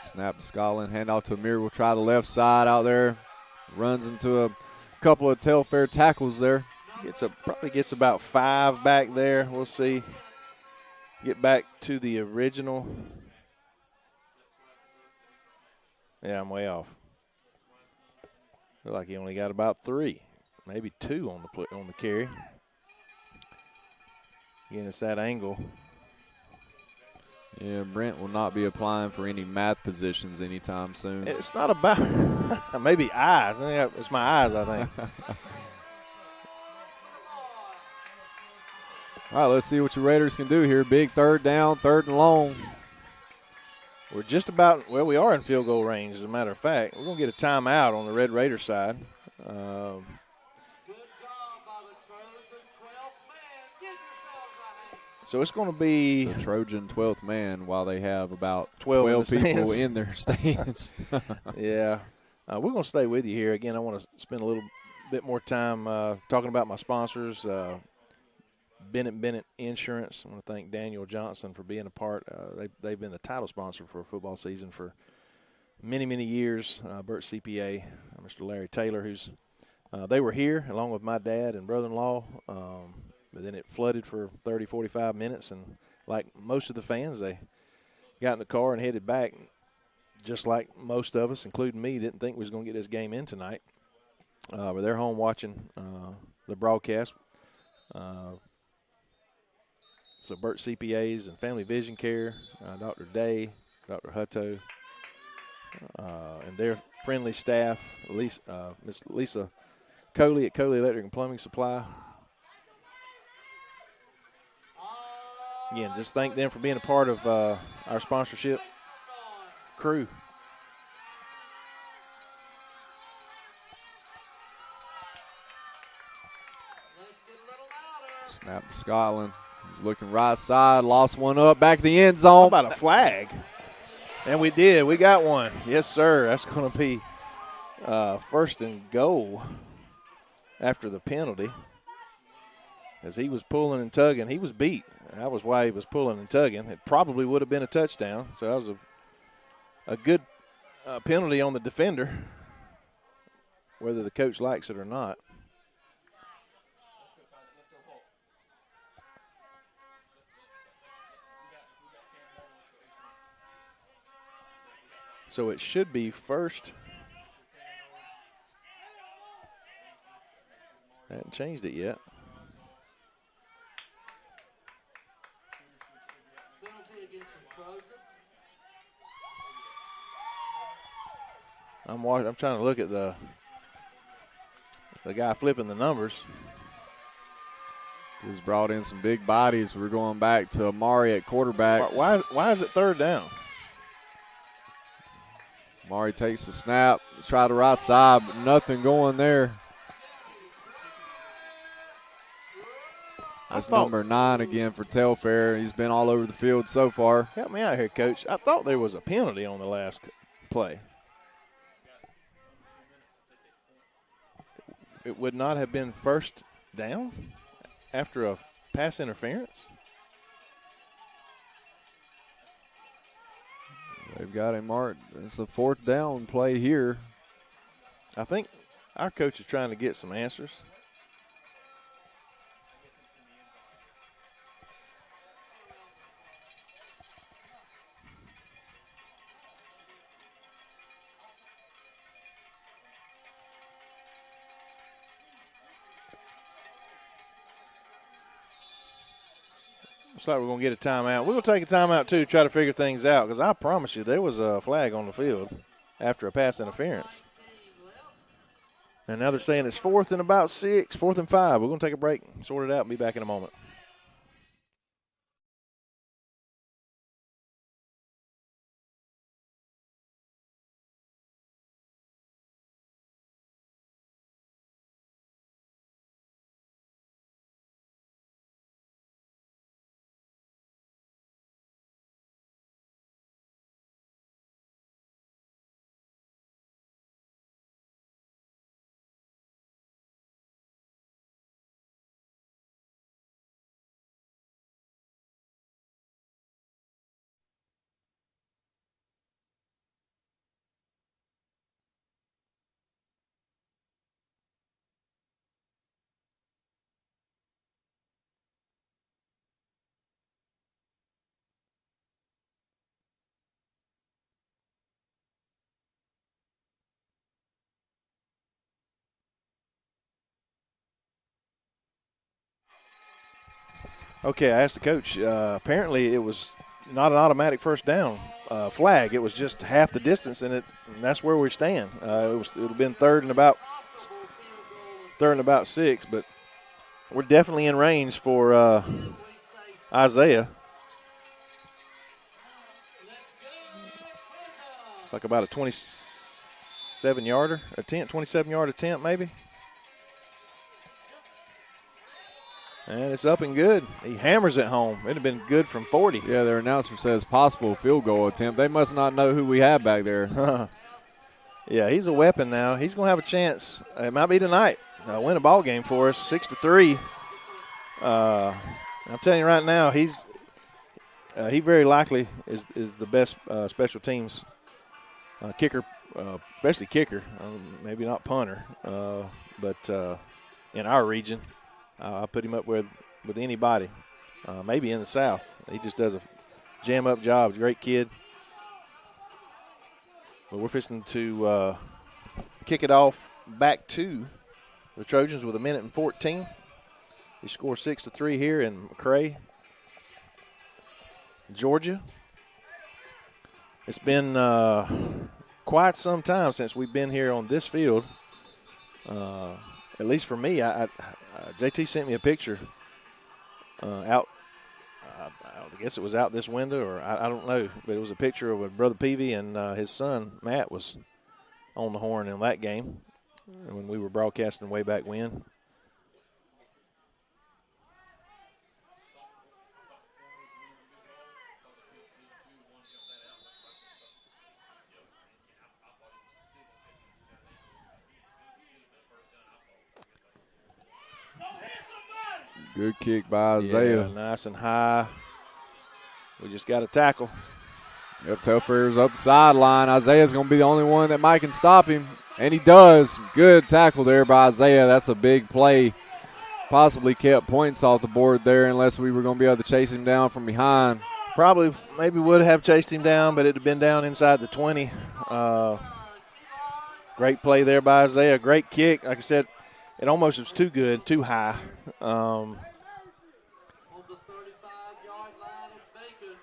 Snap to Scotland, handoff to Amir. We'll try the left side out there. Runs into a couple of Telfair tackles there. Probably gets about 5 back there. We'll see. Get back to the original. Yeah, I'm way off. Look like he only got about 3, maybe 2 on the carry. Again, it's that angle. Yeah, Brent will not be applying for any math positions anytime soon. It's not about maybe eyes. It's my eyes, I think. All right, let's see what your Raiders can do here. Big third down, third and long. We're just about, we are in field goal range, as a matter of fact. We're going to get a timeout on the Red Raider side. So it's going to be the Trojan 12th man while they have about 12 people in their stands. Yeah. We're going to stay with you here. Again, I want to spend a little bit more time talking about my sponsors. Bennett Insurance. I want to thank Daniel Johnson for being a part. They've been the title sponsor for a football season for many, many years. Burt CPA, Mr. Larry Taylor, they were here along with my dad and brother-in-law. But then it flooded for 30, 45 minutes, and like most of the fans, they got in the car and headed back, just like most of us, including me, didn't think we was going to get this game in tonight. But they're home watching the broadcast. So Burt CPAs and Family Vision Care, Dr. Day, Dr. Hutto, and their friendly staff, Miss Lisa Coley at Coley Electric and Plumbing Supply. Again, just thank them for being a part of our sponsorship crew. Snap to Scotland. He's looking right side, lost one up, back to the end zone. How about a flag? And we did. We got one. Yes, sir. That's going to be first and goal after the penalty. As he was pulling and tugging, he was beat. That was why he was pulling and tugging. It probably would have been a touchdown. So that was a good penalty on the defender, whether the coach likes it or not. So it should be first. I haven't changed it yet. I'm trying to look at the guy flipping the numbers. Just brought in some big bodies. We're going back to Amari at quarterback. Why is it third down? Amari takes the snap, try the right side, but nothing going there. That's number 9 again for Telfair. He's been all over the field so far. Help me out here, Coach. I thought there was a penalty on the last play. It would not have been first down after a pass interference? They've got him marked. It's a 4th down play here. I think our coach is trying to get some answers. Looks like we're going to get a timeout. We're going to take a timeout, too, to try to figure things out, because I promise you there was a flag on the field after a pass interference. And now they're saying it's 4th and about 6, 4th and 5. We're going to take a break, sort it out, and be back in a moment. Okay, I asked the coach. Apparently, it was not an automatic first down flag. It was just half the distance, and that's where we stand. It would have been third and about 6, but we're definitely in range for Isaiah. Like about a 27-yard attempt maybe. And it's up and good. He hammers it home. It would have been good from 40. Yeah, their announcer says possible field goal attempt. They must not know who we have back there. Yeah, he's a weapon now. He's going to have a chance. It might be tonight. Win a ball game for us, 6-3. I'm telling you right now, he very likely is the best special teams kicker, especially kicker. Maybe not punter, but in our region. I'll put him up with anybody, maybe in the South. He just does a jam-up job. Great kid. But we're fixing to kick it off back to the Trojans with 1:14. They score 6-3 here in Mcrae, Georgia. It's been quite some time since we've been here on this field. At least for me, JT sent me a picture out. I guess it was out this window, or I don't know, but it was a picture of Brother Peavy and his son Matt was on the horn in that game when we were broadcasting way back when. Good kick by Isaiah. Yeah, nice and high. We just got a tackle. Yep, Telfair's up the sideline. Isaiah's going to be the only one that might can stop him, and he does. Good tackle there by Isaiah. That's a big play. Possibly kept points off the board there unless we were going to be able to chase him down from behind. Probably maybe would have chased him down, but it would have been down inside the 20. Great play there by Isaiah. Great kick. Like I said, it almost was too good, too high. On the 35-yard line of Bacon.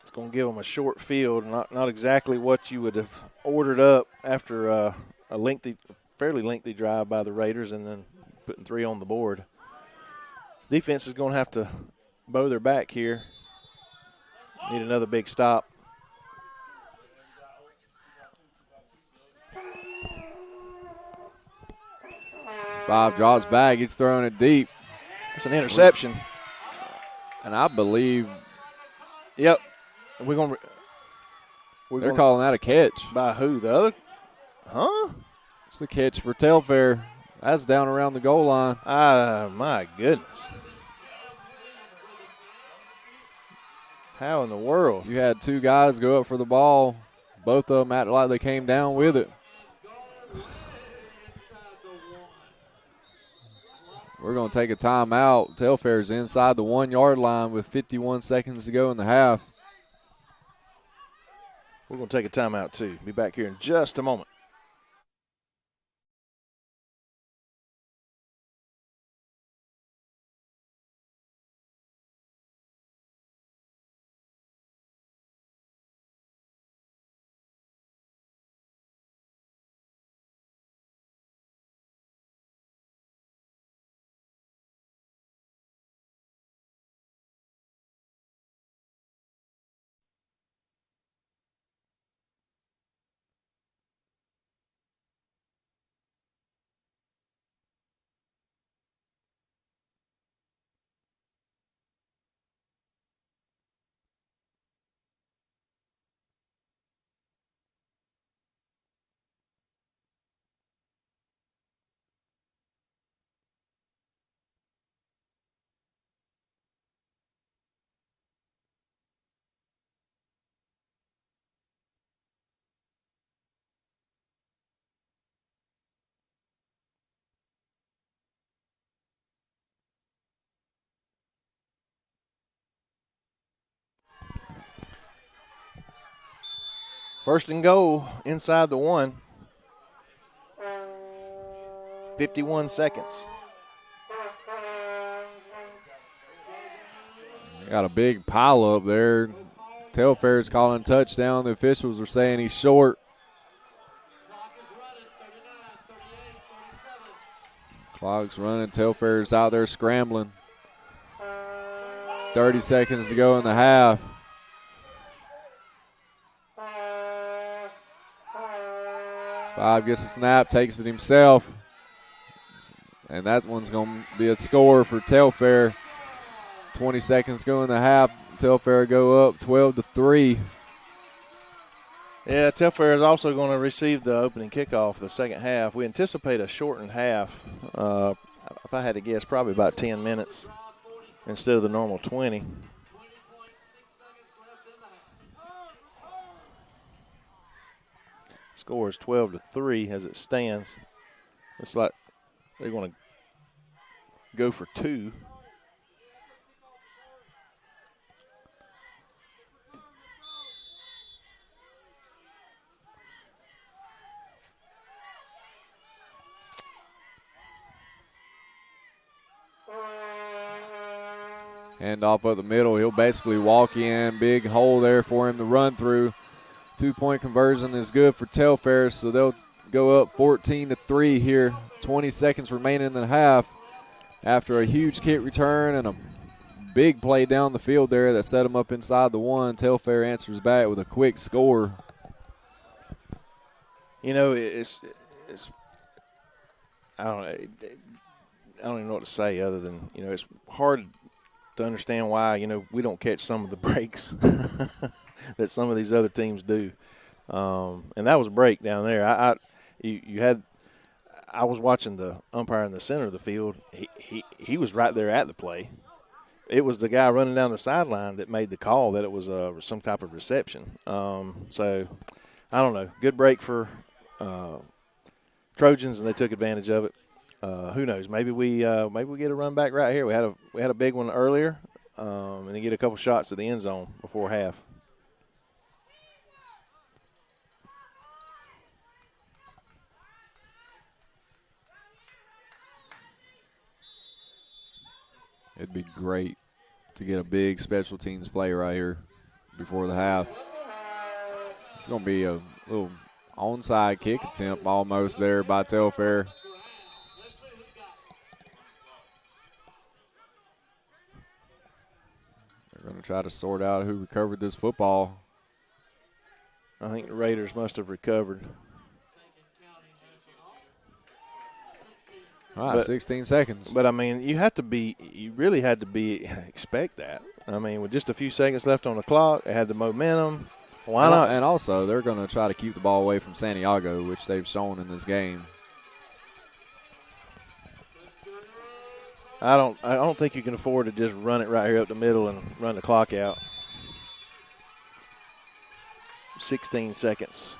It's going to give them a short field, not exactly what you would have ordered up after a fairly lengthy drive by the Raiders, and then putting 3 on the board. Defense is going to have to bow their back here. Need another big stop. Five drops back. He's throwing it deep. It's an interception. And I believe Yep. We're they're calling that a catch. By who? The other? Huh? It's a catch for Telfair. That's down around the goal line. My goodness. How in the world? You had 2 guys go up for the ball. Both of them acted like they came down with it. We're going to take a timeout. Telfair's inside the 1-yard line with 51 seconds to go in the half. We're going to take a timeout, too. Be back here in just a moment. First and goal inside the 1. 51 seconds. Got a big pile up there. Telfair's calling touchdown. The officials are saying he's short. Clock's running. Telfair's out there scrambling. 30 seconds to go in the half. Five gets a snap, takes it himself. And that one's going to be a score for Telfair. 20 seconds go in the half. Telfair go up 12-3. Yeah, Telfair is also going to receive the opening kickoff the second half. We anticipate a shortened half. If I had to guess, probably about 10 minutes instead of the normal 20. Score is 12-3 as it stands. Looks like they're going to go for 2. Hand off up the middle. He'll basically walk in. Big hole there for him to run through. 2-point conversion is good for Telfair, so they'll go up 14-3 here. 20 seconds remaining in the half after a huge kick return and a big play down the field there that set them up inside the 1. Telfair answers back with a quick score. You know, it's I don't even know what to say other than, you know, it's hard to understand why, you know, we don't catch some of the breaks that some of these other teams do. And that was a break down there. I was watching the umpire in the center of the field. He was right there at the play. It was the guy running down the sideline that made the call that it was some type of reception. So I don't know. Good break for Trojans, and they took advantage of it. Who knows? Maybe we get a run back right here. We had a big one earlier, and then get a couple shots at the end zone before half. It'd be great to get a big special teams play right here before the half. It's going to be a little onside kick attempt almost there by Telfair. Going to try to sort out who recovered this football. I think the Raiders must have recovered. All right, 16 seconds. But I mean, you really had to expect that. I mean, with just a few seconds left on the clock, they had the momentum. Why not? And also, they're going to try to keep the ball away from Santiago, which they've shown in this game. I don't think you can afford to just run it right here up the middle and run the clock out. 16 seconds.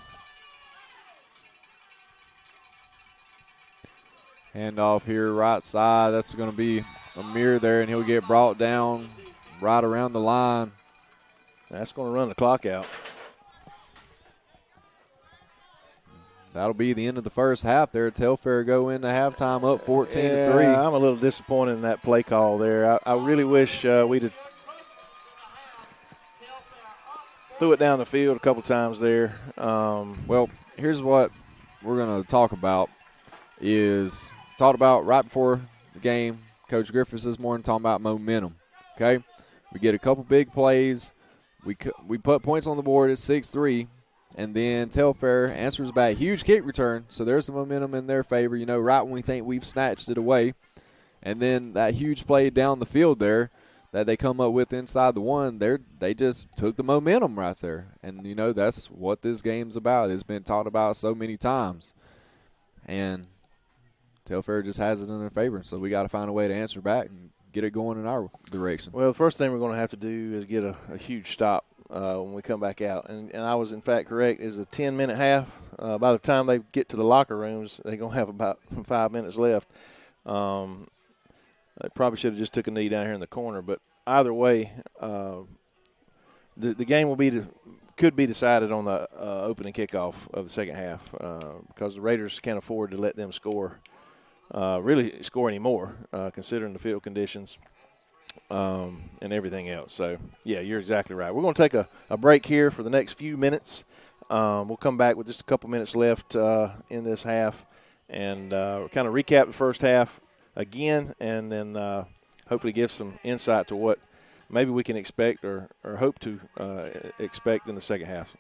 Handoff here, right side. That's going to be Amir there, and he'll get brought down right around the line. That's going to run the clock out. That'll be the end of the first half there. Telfair go into halftime up 14-3. Yeah, I'm a little disappointed in that play call there. I really wish we'd have threw it down the field a couple times there. Well, here's what we're going to talk about is talked about right before the game. Coach Griffiths this morning talking about momentum, okay? We get a couple big plays. We put points on the board at 6-3. And then Telfair answers back. Huge kick return, so there's some momentum in their favor, right when we think we've snatched it away. And then that huge play down the field there that they come up with inside the one, they just took the momentum right there. And, that's what this game's about. It's been talked about so many times. And Telfair just has it in their favor, so we got to find a way to answer back and get it going in our direction. Well, the first thing we're going to have to do is get a huge stop when we come back out. And I was, in fact, correct. It's a 10-minute half. By the time they get to the locker rooms, they're going to have about 5 minutes left. They probably should have just took a knee down here in the corner. But either way, the game could be decided on the opening kickoff of the second half because the Raiders can't afford to let them really score anymore, considering the field conditions. And everything else. So, yeah, you're exactly right. We're going to take a break here for the next few minutes. We'll come back with just a couple minutes left in this half and kind of recap the first half again and then hopefully give some insight to what maybe we can expect or hope to expect in the second half.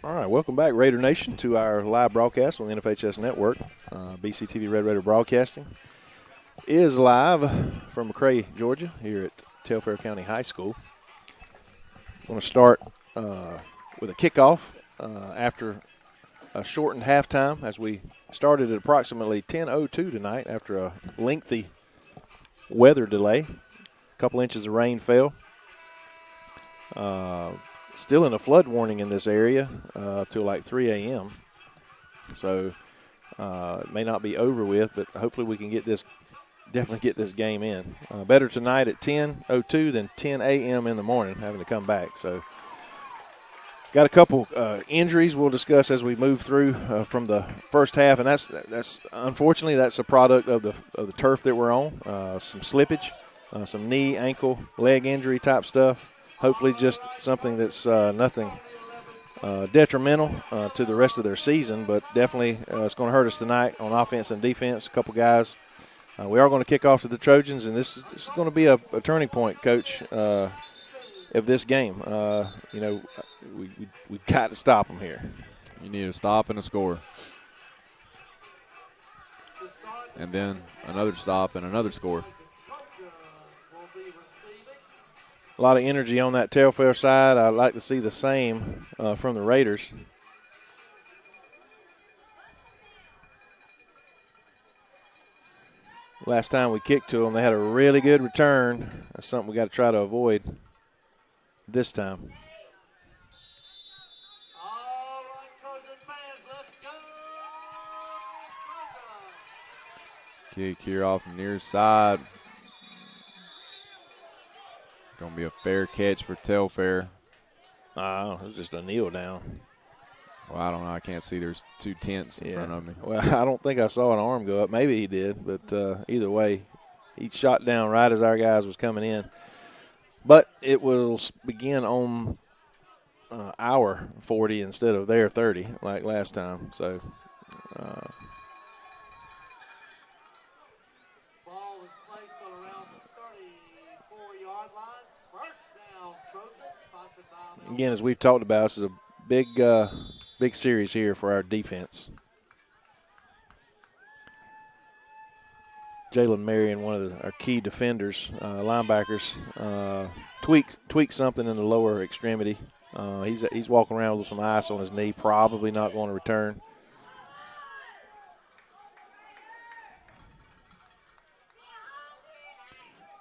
All right, welcome back, Raider Nation, to our live broadcast on the NFHS Network. Bctv Red Raider Broadcasting is live from Mcrae, Georgia, here at Telfair County High School. I'm going to start with a kickoff after a shortened halftime, as we started at approximately 10:02 tonight after a lengthy weather delay. A couple inches of rain fell. Still in a flood warning in this area till like 3 a.m. So it may not be over with, but hopefully we can definitely get this game in. Better tonight at 10:02 than 10 a.m. in the morning having to come back. So got a couple injuries we'll discuss as we move through from the first half, and that's unfortunately that's a product of the turf that we're on. Some slippage, some knee, ankle, leg injury type stuff. Hopefully just something that's nothing detrimental to the rest of their season, but definitely it's going to hurt us tonight on offense and defense. A couple guys. We are going to kick off to the Trojans, and this is going to be a turning point, Coach, of this game. We've got to stop them here. You need a stop and a score. And then another stop and another score. A lot of energy on that Telfair side. I'd like to see the same from the Raiders. Last time we kicked to them, they had a really good return. That's something we got to try to avoid this time. All right, Trojan fans, let's go! Trojan! Kick here off the near side. Going to be a fair catch for Telfair. It was just a kneel down. Well, I don't know. I can't see. There's two tents in front of me. Well, I don't think I saw an arm go up. Maybe he did, but either way, he shot down right as our guys was coming in. But it will begin on our 40 instead of their 30 like last time. So Ball is placed on around the 34-yard line. First down, Trojans, sponsored by again, as we've talked about, this is a big series here for our defense. Jalen Marion, one of our key defenders, linebackers, tweaked something in the lower extremity. He's walking around with some ice on his knee, probably not going to return.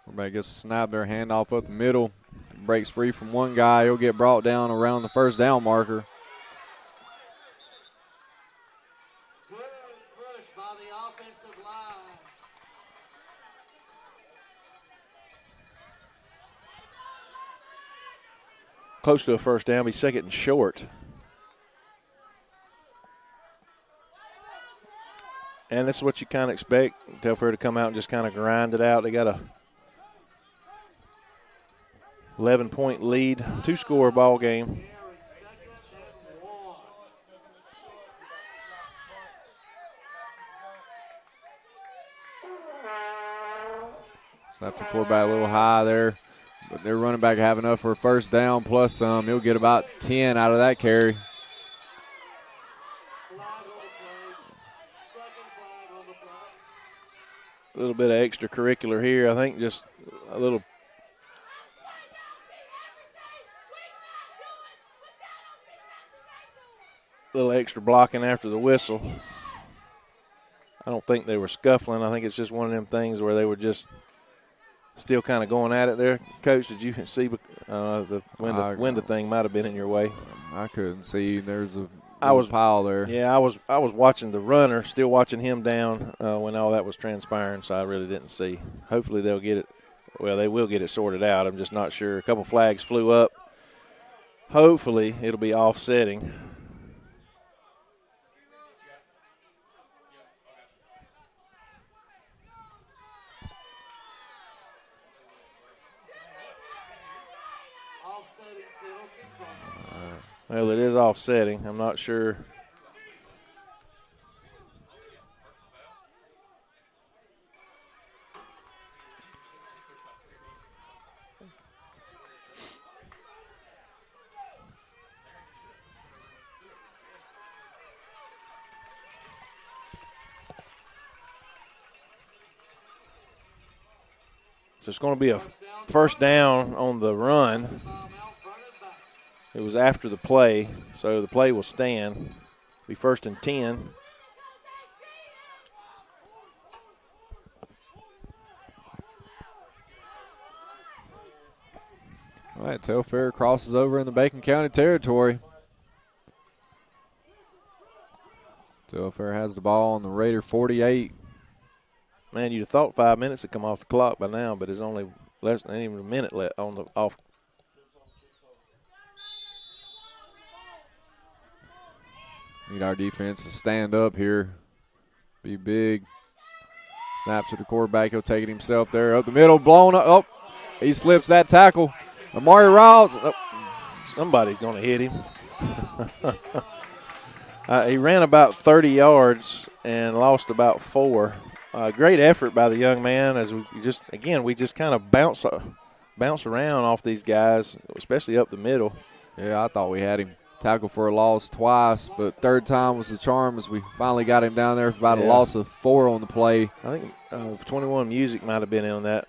Everybody gets a snap there, handoff up the middle. Breaks free from one guy. He'll get brought down around the first down marker. good push by the offensive line. Close to a first down, be second and short. And this is what you kind of expect, Telfair to come out and just kind of grind it out. They got a 11-point lead, 2-score ball game. Snap the quarterback a little high there. But their running back have enough for a first down plus some. He'll get about 10 out of that carry. Flag on the play. Second flag on the play. A little bit of extracurricular here. I think just a little extra blocking after the whistle. I don't think they were scuffling. I think it's just one of them things where they were just still kind of going at it there. Coach, did you see the window thing might have been in your way? I couldn't see. There's a pile there. Yeah, I was watching the runner, still watching him down when all that was transpiring, so I really didn't see. Hopefully they'll get it. Well, they will get it sorted out. I'm just not sure. A couple flags flew up. Hopefully it'll be offsetting. Offsetting penalty. Well, it is offsetting. I'm not sure. So it's going to be a first down on the run. It was after the play, so the play will stand. Be first and 10. All right, Telfair crosses over in the Bacon County territory. Telfair has the ball on the Raider 48. Man, you'd have thought 5 minutes had come off the clock by now, but it's only less than even a minute left on the off. Need our defense to stand up here, be big. Snap to the quarterback. He'll take it himself there. Up the middle, blown up. Oh, he slips that tackle. Amari Riles. Oh. Somebody's going to hit him. He ran about 30 yards and lost about 4. Great effort by the young man as we just kind of bounce around off these guys, especially up the middle. Yeah, I thought we had him tackled for a loss twice, but third time was the charm as we finally got him down there for about a loss of 4 on the play. I think 21 Music might have been in on that.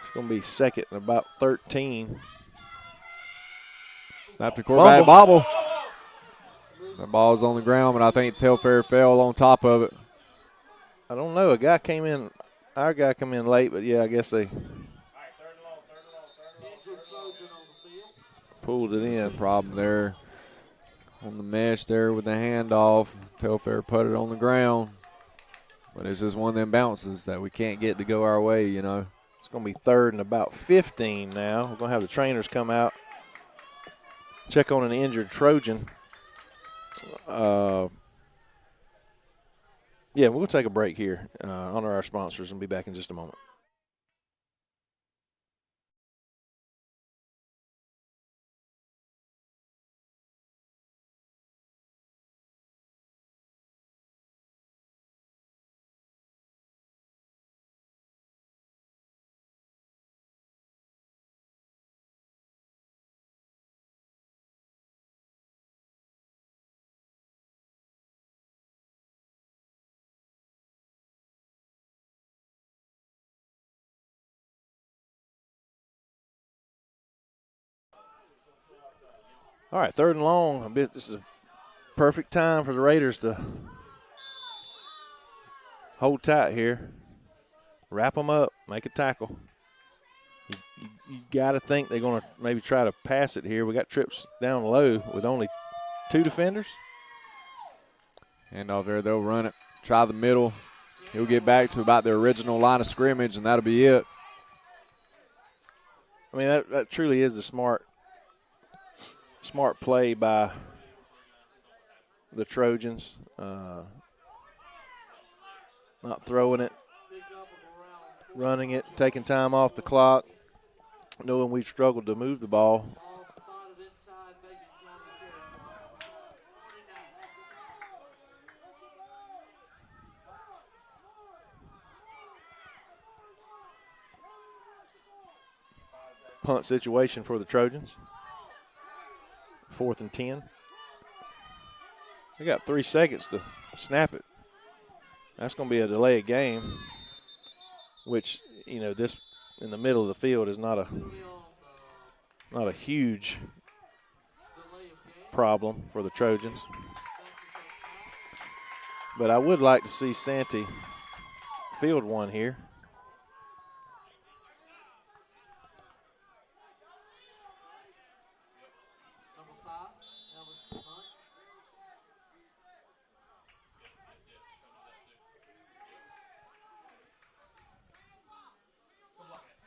It's going to be second and about 13. Snap to quarterback, bobble. That ball is on the ground, but I think Telfair fell on top of it. I don't know. Our guy came in late, but yeah, I guess they pulled it in. There's a problem there on the mesh there with the handoff. Telfair put it on the ground, but it's just one of them bounces that we can't get to go our way, you know. It's going to be third and about 15 now. We're going to have the trainers come out, check on an injured Trojan. We'll take a break here, honor our sponsors, and be back in just a moment. All right, third and long. This is a perfect time for the Raiders to hold tight here, wrap them up, make a tackle. You got to think they're going to maybe try to pass it here. We got trips down low with only 2 defenders. Handoff there, they'll run it, try the middle. He'll get back to about the original line of scrimmage, and that'll be it. I mean, that truly is a smart play by the Trojans. Not throwing it, running it, taking time off the clock, knowing we've struggled to move the ball. Punt situation for the Trojans. 4th and 10. They got 3 seconds to snap it. That's going to be a delayed game, which, this in the middle of the field is not a huge problem for the Trojans. But I would like to see Santee field one here.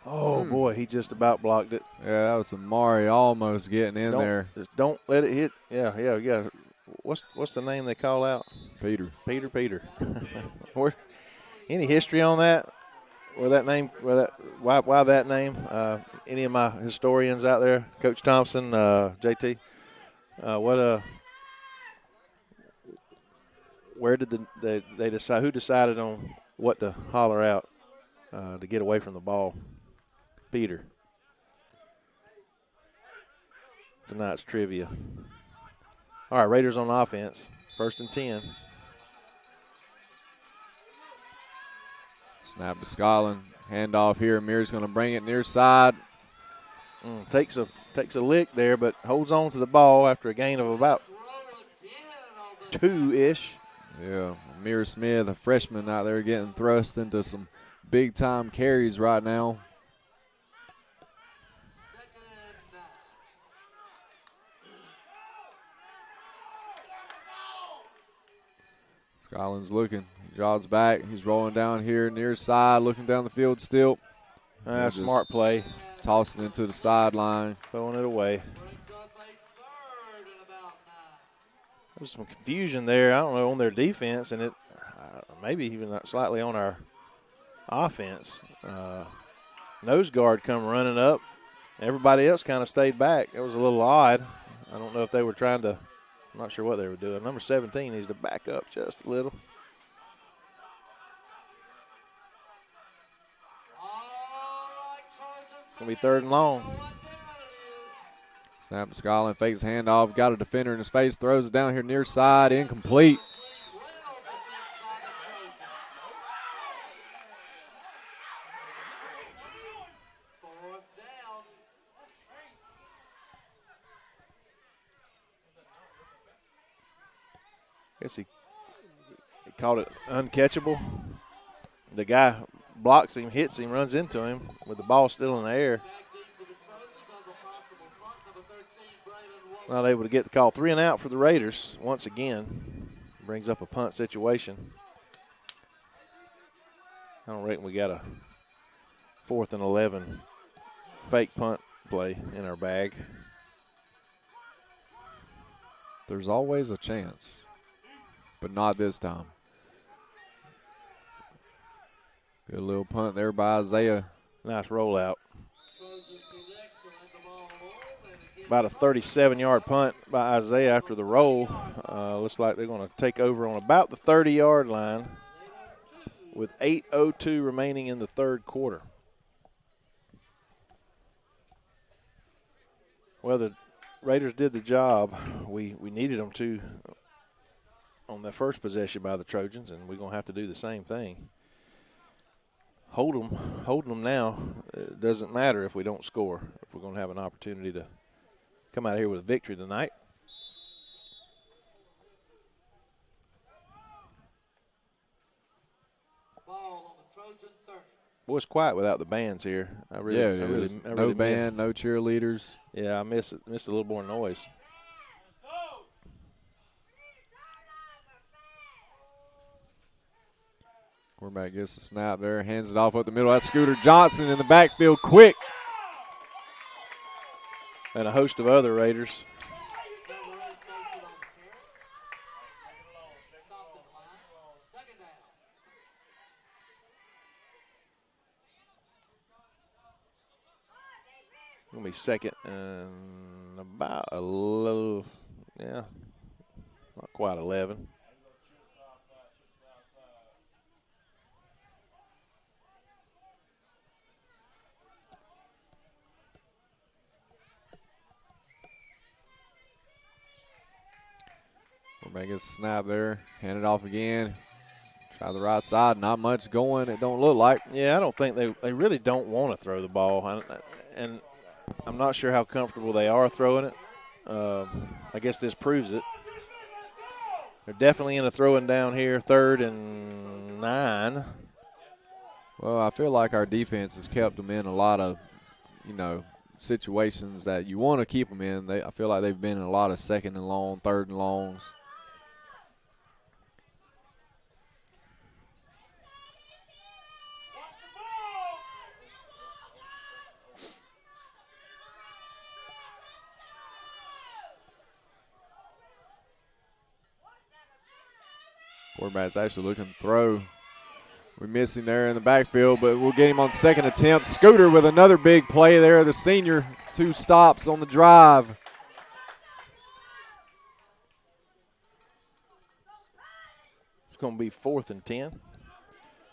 Oh, boy, he just about blocked it. Yeah, that was Amari almost getting in there. Don't let it hit. Yeah. What's the name they call out? Peter. Any history on that? Why that name? Any of my historians out there? Coach Thompson, JT? Where did they decide? Who decided on what to holler out? to get away from the ball. Peter. Tonight's trivia. All right, Raiders on offense. 1st and 10. Snap to Scotland. Handoff here. Amir's going to bring it near side. Takes a lick there, but holds on to the ball after a gain of about 2-ish. Yeah, Amir Smith, a freshman out there getting thrust into some big-time carries right now. Scotland's looking. He draws back. He's rolling down here near side, looking down the field still. Smart play. Toss it into the sideline. Throwing it away. There's some confusion there, I don't know, on their defense, and it maybe even slightly on our offense. Nose guard come running up. Everybody else kind of stayed back. It was a little odd. I don't know if they were trying to – I'm not sure what they were doing. Number 17 needs to back up just a little. It's going to be 3rd and long. Snap to Scotland, fakes his handoff, got a defender in his face, throws it down here near side, incomplete. Guess he called it uncatchable. The guy blocks him, hits him, runs into him with the ball still in the air. Not able to get the call. 3 and out for the Raiders once again. Brings up a punt situation. I don't reckon we got a 4th and 11 fake punt play in our bag. There's always a chance, but not this time. Good little punt there by Isaiah. Nice rollout. About a 37-yard punt by Isaiah after the roll. Looks like they're going to take over on about the 30-yard line with 8:02 remaining in the 3rd quarter. Well, the Raiders did the job we needed them to on the first possession by the Trojans, and we're going to have to do the same thing. Holding them now, it doesn't matter if we don't score, if we're going to have an opportunity to come out here with a victory tonight. Ball on the Trojan 30. Boy, it's quiet without the bands here. I No really band, no cheerleaders. Yeah, I missed a little more noise. Quarterback gets the snap there, hands it off up the middle. That's Scooter Johnson in the backfield, quick. And a host of other Raiders. Going to be 2nd and about a little, yeah, not quite 11. Quarterback gets a snap there, hand it off again. Try the right side, not much going, it don't look like. Yeah, I don't think they really don't want to throw the ball. And I'm not sure how comfortable they are throwing it. I guess this proves it. They're definitely in a throwing down here, 3rd and 9. Well, I feel like our defense has kept them in a lot of, situations that you want to keep them in. I feel like they've been in a lot of 2nd and long, 3rd and longs. Quarterback's actually looking to throw. We're missing there in the backfield, but we'll get him on 2nd attempt. Scooter with another big play there, the senior. 2 stops on the drive. It's going to be 4th and 10.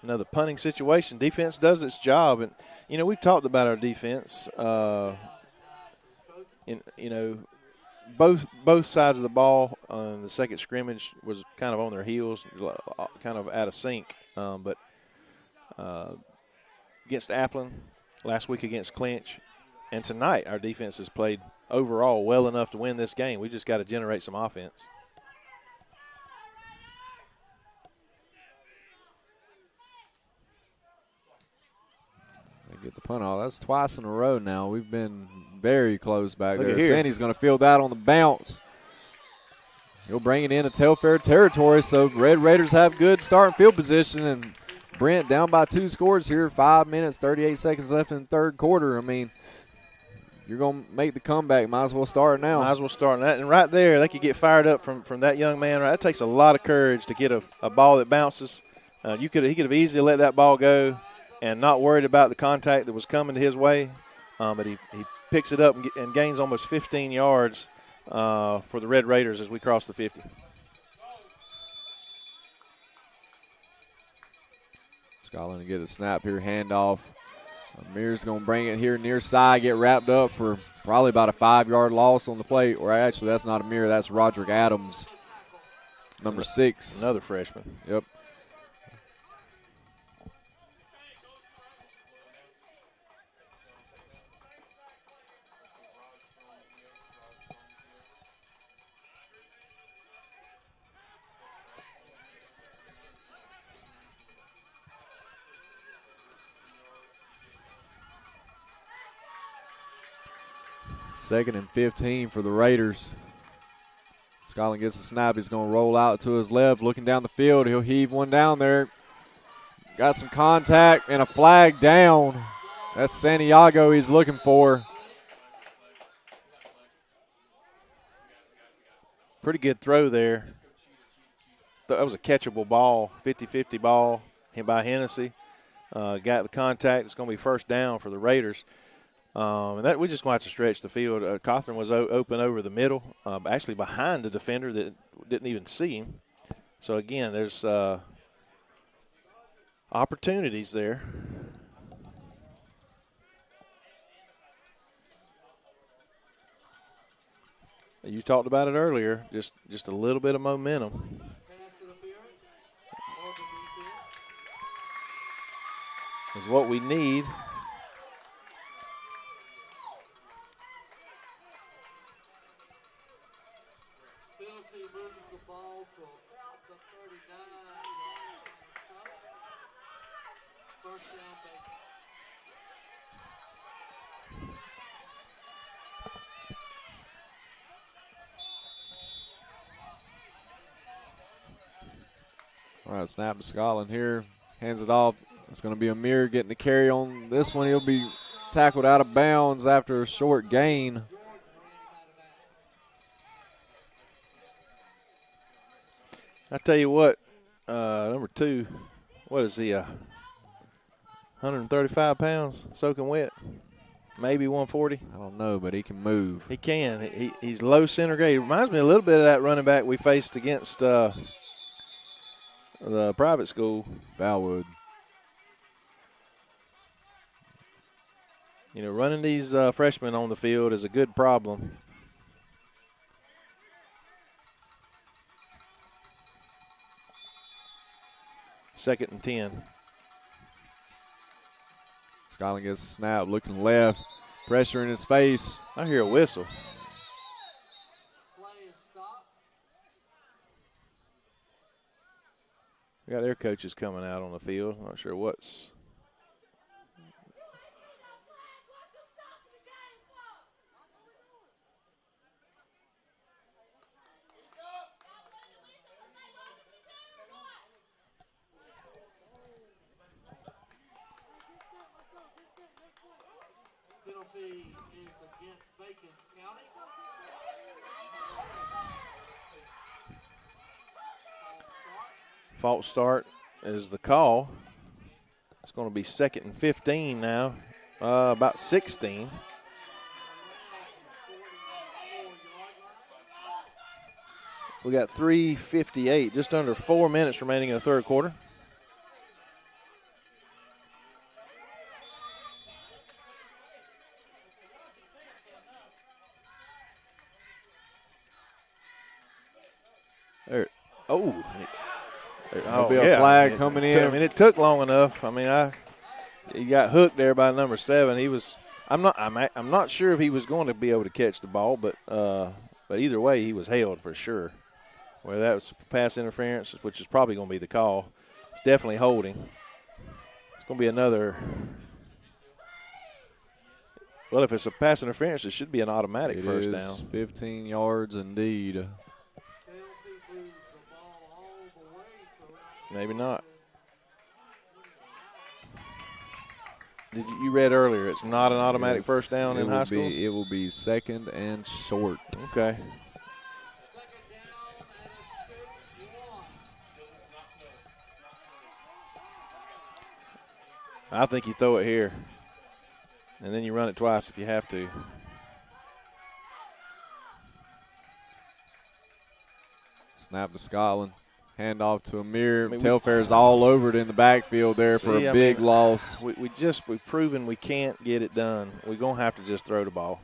another punting situation. Defense does its job. And, you know, we've talked about our defense. Both sides of the ball on the second scrimmage was kind of on their heels, kind of out of sync. But against Applin, last week against Clinch, and tonight our defense has played overall well enough to win this game. We just got to generate some offense. They get the punt off. That's twice in a row now. We've been very close back Look there. at here. Sandy's going to field that on the bounce. He'll bring it into Telfair territory, so Red Raiders have good starting field position, and Brent down by 2 scores here, 5 minutes, 38 seconds left in the third quarter. I mean, you're going to make the comeback. Might as well start now. Might as well start that. And right there, they could get fired up from that young man. Right, that takes a lot of courage to get a ball that bounces. He could have easily let that ball go and not worried about the contact that was coming to his way. But he picks it up and gains almost 15 yards for the Red Raiders as we cross the 50. Scotland to get a snap here, handoff. Amir's going to bring it here near side, get wrapped up for probably about a 5-yard loss on the play. Or actually, that's not Amir, that's Roderick Adams, number 6. Another freshman. Yep. Second and 15 for the Raiders. Scotland gets a snap. He's going to roll out to his left, looking down the field. He'll heave one down there. Got some contact and a flag down. That's Santiago he's looking for. Pretty good throw there. That was a catchable ball, 50-50 ball by Hennessy. Got the contact. It's going to be first down for the Raiders. And that we just going to have to stretch the field. Cawthorn was open over the middle, actually behind the defender that didn't even see him. So, again, there's opportunities there. You talked about it earlier, just a little bit of momentum. Is what we need. All right, snap to Scotland here. Hands it off. It's going to be Amir getting the carry on this one. He'll be tackled out of bounds after a short gain. I tell you what, number 2, what is he, 135 pounds, soaking wet, maybe 140? I don't know, but he can move. He can. He's low center grade. He reminds me a little bit of that running back we faced against the private school. Bellwood. You know, running these freshmen on the field is a good problem. Second and 10. Scotland gets a snap, looking left, pressure in his face. I hear a whistle. We got their coaches coming out on the field. Not sure what's. Penalty is against Bacon County. False start is the call. It's going to be second and 15 now, about 16. We got 3:58, just under 4 minutes remaining in the third quarter. Oh, There'll be a flag coming in. It took long enough. I mean, he got hooked there by number 7. He was. I'm not sure if he was going to be able to catch the ball, but either way, he was held for sure. Whether that was pass interference, which is probably going to be the call, definitely holding. It's going to be another. Well, if it's a pass interference, it should be an automatic first down. 15 yards indeed. Maybe not. You read earlier, it's not an automatic first down in high school? It will be 2nd and short. Okay. I think you throw it here, and then you run it twice if you have to. Snap to Scotland. Hand off to Amir. Telfair's all over it in the backfield there for a big loss. We've proven we can't get it done. We're going to have to just throw the ball.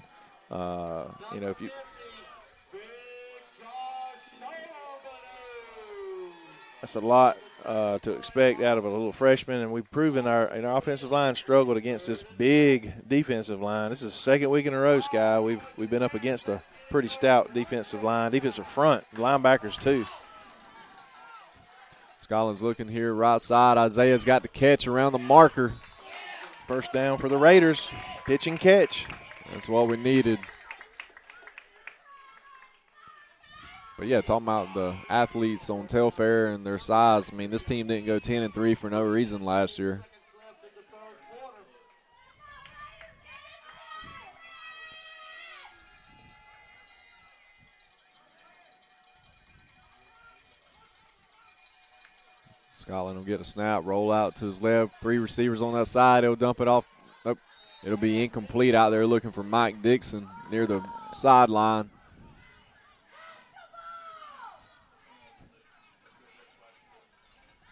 If you. That's a lot to expect out of a little freshman, and we've proven our offensive line struggled against this big defensive line. This is the 2nd week in a row, Sky. We've been up against a pretty stout defensive line, defensive front, linebackers too. Scotland's looking here right side. Isaiah's got the catch around the marker. First down for the Raiders. Pitch and catch. That's what we needed. But, yeah, talking about the athletes on Telfair and their size, I mean, this team didn't go 10-3 for no reason last year. Scotland will get a snap, roll out to his left. 3 receivers on that side. He'll dump it off. Nope. It'll be incomplete out there looking for Mike Dixon near the sideline.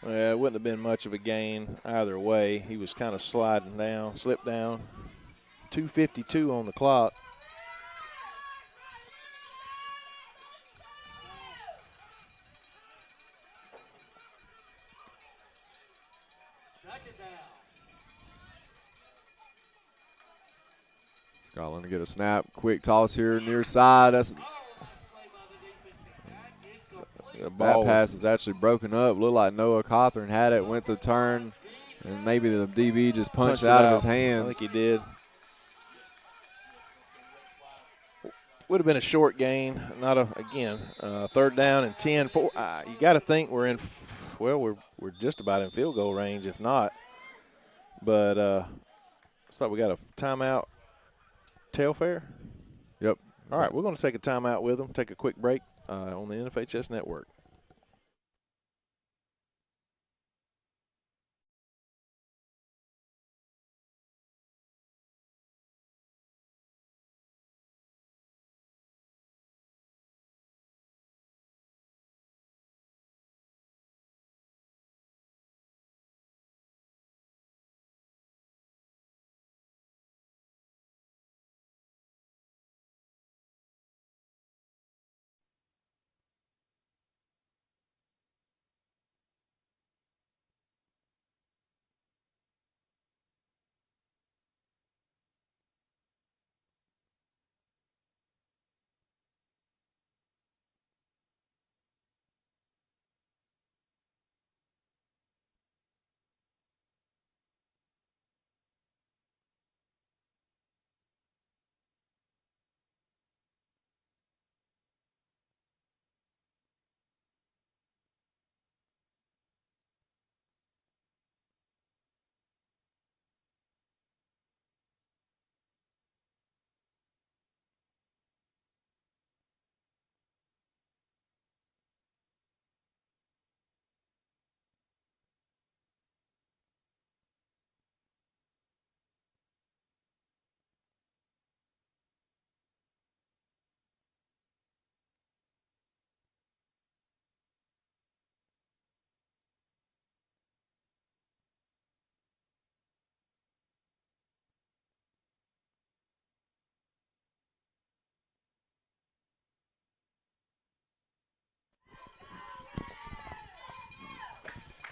Well, it wouldn't have been much of a gain either way. He was kind of sliding down, slipped down. 2:52 on the clock. Scotland to get a snap. Quick toss here near side. That pass is actually broken up. Looked like Noah Cawthorn had it, went to turn, and maybe the DB just punched it out of his hands. I think he did. Would have been a short gain. Not again. 3rd down and 10. You got to think we're in. We're just about in field goal range, if not. But I thought we got a timeout. Telfair? Yep. All right, we're going to take a timeout with them, take a quick break on the NFHS Network.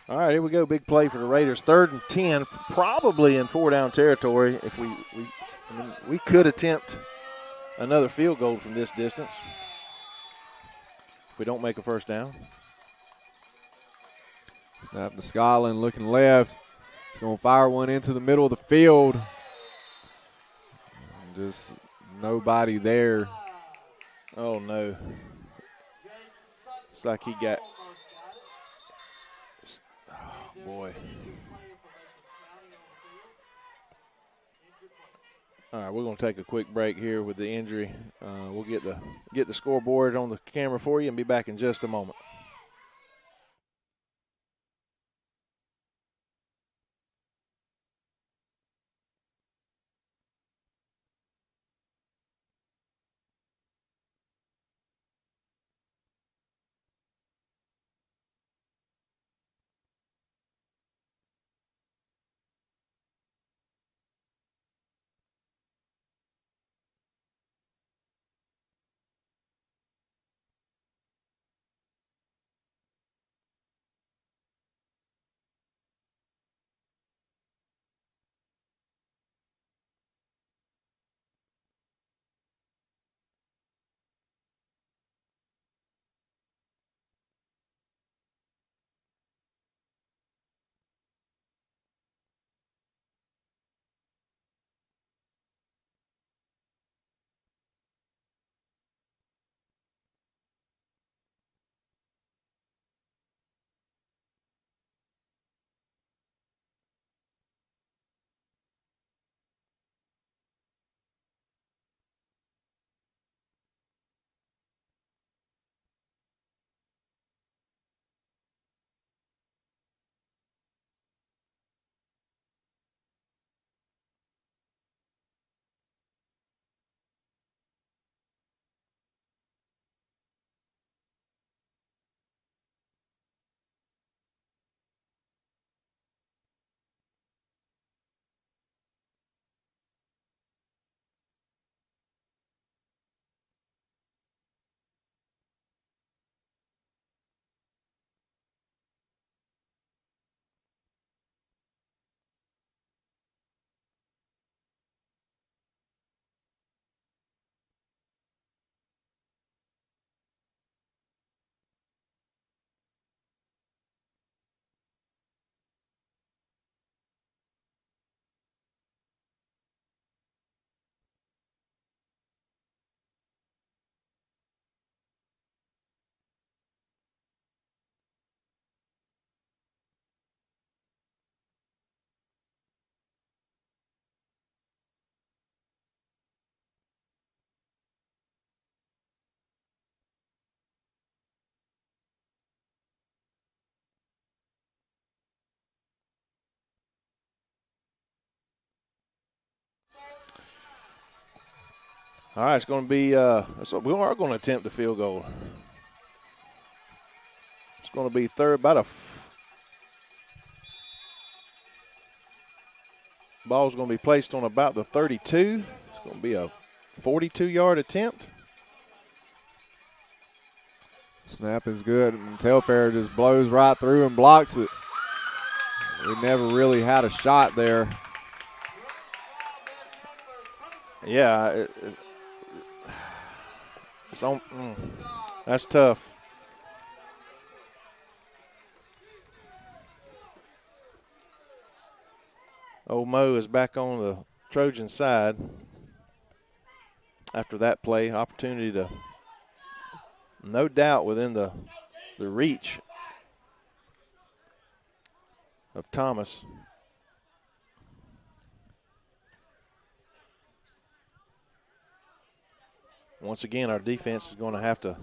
All right, here we go. Big play for the Raiders. 3rd and 10, probably in 4-down territory. If we could attempt another field goal from this distance if we don't make a first down. Snap to Scotland, looking left. He's going to fire one into the middle of the field. Just nobody there. Oh, no. It's like he got – oh, boy. All right, we're going to take a quick break here with the injury. We'll get the scoreboard on the camera for you and be back in just a moment. All right, it's going to be so we are going to attempt the field goal. It's going to be third, ball's going to be placed on about the 32. It's going to be a 42-yard attempt. Snap is good, and Telfair just blows right through and blocks it. We never really had a shot there. Yeah, it's on. That's tough. Old Mo is back on the Trojan side after that play. Opportunity to, no doubt, within the reach of Thomas. Once again, our defense is going to have to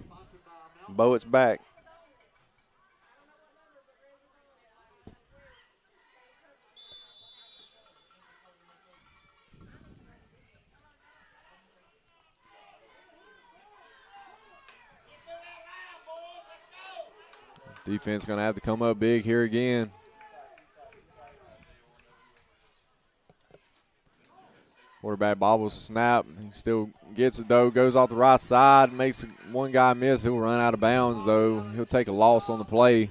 bow its back. Defense going to have to come up big here again. Quarterback bobbles the snap. He still gets it, though. Goes off the right side. Makes one guy miss. He'll run out of bounds, though. He'll take a loss on the play.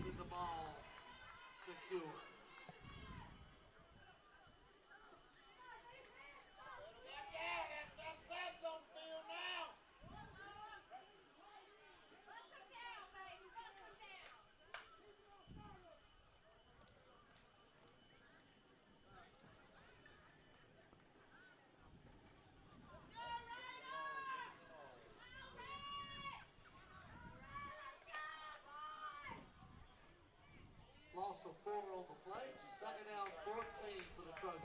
on the play. Second down, 14 for the Trojans.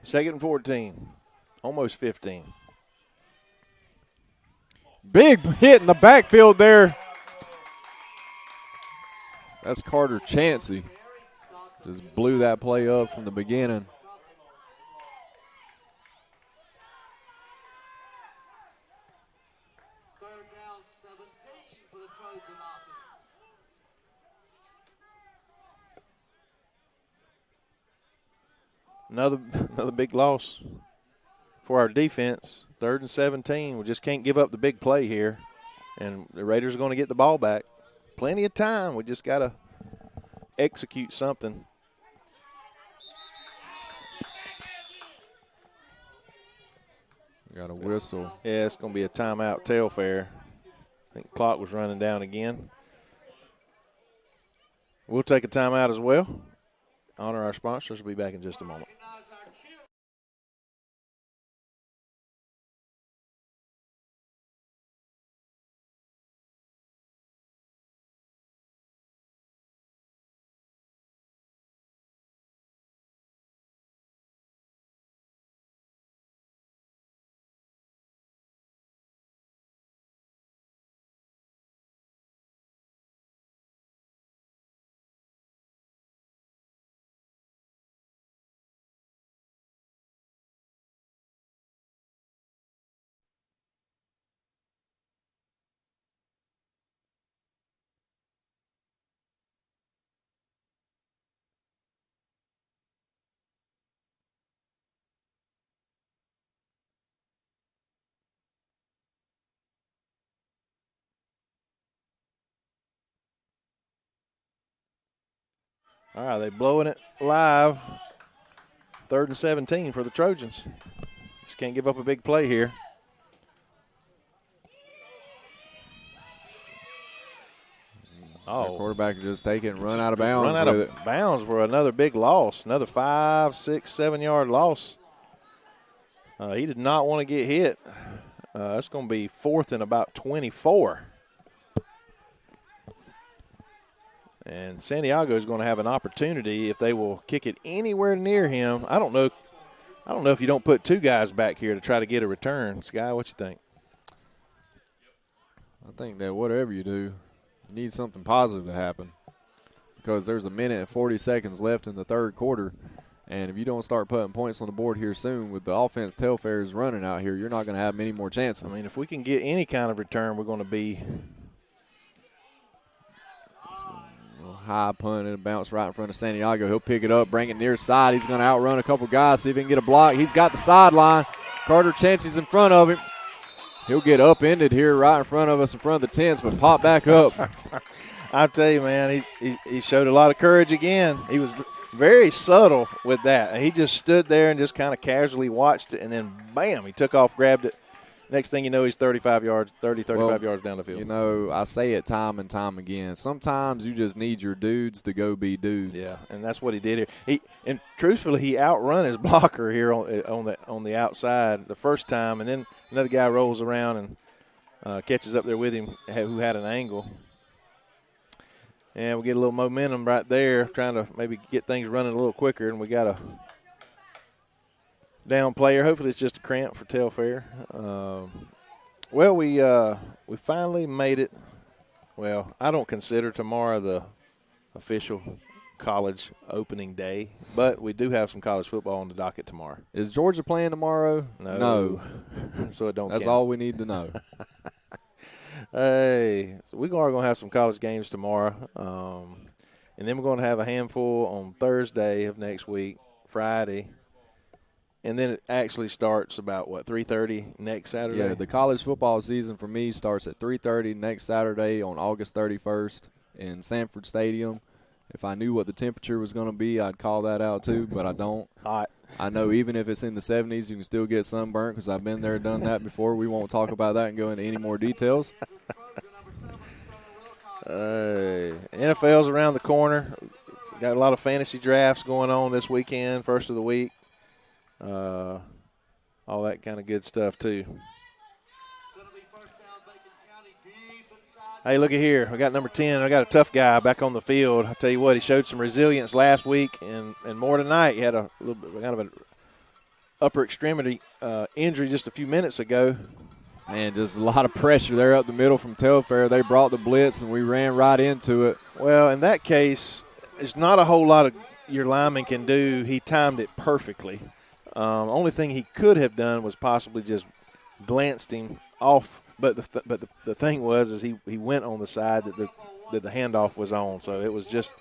Second and 14. Almost 15. Big hit in the backfield there. That's Carter Chansey. Just blew that play up from the beginning. Third down, 17 for the Trojan offense. Another big loss for our defense. Third and 17. We just can't give up the big play here. And the Raiders are going to get the ball back. Plenty of time. We just got to execute something. Got a whistle. Yeah, it's going to be a timeout, Telfair. I think clock was running down again. We'll take a timeout as well. Honor our sponsors. We'll be back in just a moment. All right, they blowing it live. Third and 17 for the Trojans. Just can't give up a big play here. The quarterback just take it and run out of bounds. Run out of bounds for another big loss. Another 5, 6, 7 yard loss. He did not want to get hit. It's going to be fourth and about 24. And Santiago is going to have an opportunity if they will kick it anywhere near him. I don't know if you don't put two guys back here to try to get a return. Sky, what you think? I think that whatever you do, you need something positive to happen because there's a minute and 40 seconds left in the third quarter, and if you don't start putting points on the board here soon with the offense Telfair is running out here, you're not going to have many more chances. I mean, if we can get any kind of return, we're going to be – high punt and a bounce right in front of Santiago. He'll pick it up, bring it near side. He's going to outrun a couple guys, see if he can get a block. He's got the sideline. Carter Chansey's in front of him. He'll get upended here right in front of us, in front of the tents, but pop back up. I tell you, man, he showed a lot of courage again. He was very subtle with that. He just stood there and just kind of casually watched it, and then, bam, he took off, grabbed it. Next thing you know, he's 35 yards down the field. You know, I say it time and time again. Sometimes you just need your dudes to go be dudes. Yeah, and that's what he did here. And truthfully, he outrun his blocker here on the outside the first time, and then another guy rolls around and catches up there with him who had an angle. And we get a little momentum right there, trying to maybe get things running a little quicker, and we got a down player. Hopefully it's just a cramp for Telfair. Well, we finally made it. Well, I don't consider tomorrow the official college opening day, but we do have some college football on the docket tomorrow. Is Georgia playing tomorrow? No. So it don't That's count. all we need to know. Hey, so we're going to have some college games tomorrow, and then we're going to have a handful on Thursday of next week, Friday. And then it actually starts about, 3:30 next Saturday? Yeah, the college football season for me starts at 3:30 next Saturday on August 31st in Sanford Stadium. If I knew what the temperature was going to be, I'd call that out too, but I don't. Hot. I know even if it's in the 70s, you can still get sunburnt because I've been there and done that before. We won't talk about that and go into any more details. NFL's around the corner. Got a lot of fantasy drafts going on this weekend, first of the week. All that kind of good stuff, too. Hey, look at here. I got number 10. I got a tough guy back on the field. I tell you what, he showed some resilience last week and more tonight. He had a little bit kind of an upper extremity injury just a few minutes ago. Man, just a lot of pressure there up the middle from Telfair. They brought the blitz, and we ran right into it. Well, in that case, there's not a whole lot of your lineman can do. He timed it perfectly. Only thing he could have done was possibly just glanced him off. But the thing was is he went on the side that the handoff was on. So it was just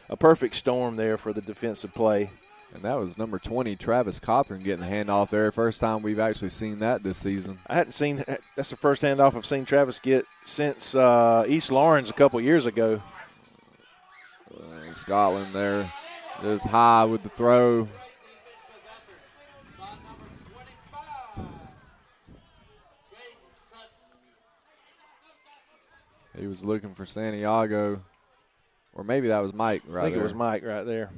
a perfect storm there for the defensive play. And that was number 20, Travis Cothran, getting the handoff there. First time we've actually seen that this season. I hadn't seen – that's the first handoff I've seen Travis get since East Lawrence a couple years ago. Scotland there, just high with the throw. He was looking for Santiago, or maybe that was Mike right there. I think it was Mike right there.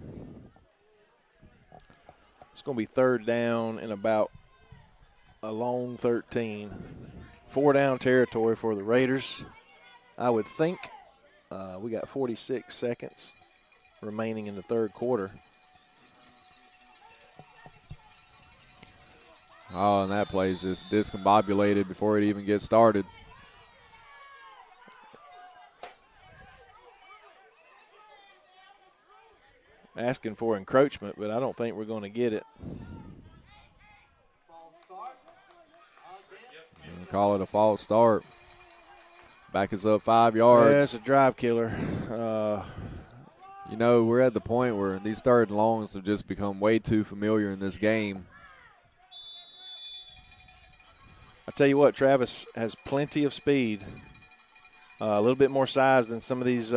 It's going to be third down and about a long 13. 4-down territory for the Raiders. I would think we got 46 seconds remaining in the third quarter. Oh, and that play's just discombobulated before it even gets started. Asking for encroachment, but I don't think we're going to get it. Call it a false start. Back us up 5 yards. Yeah, it's a drive killer. You know, we're at the point where these third and longs have just become way too familiar in this game. I tell you what, Travis has plenty of speed. A little bit more size than some of these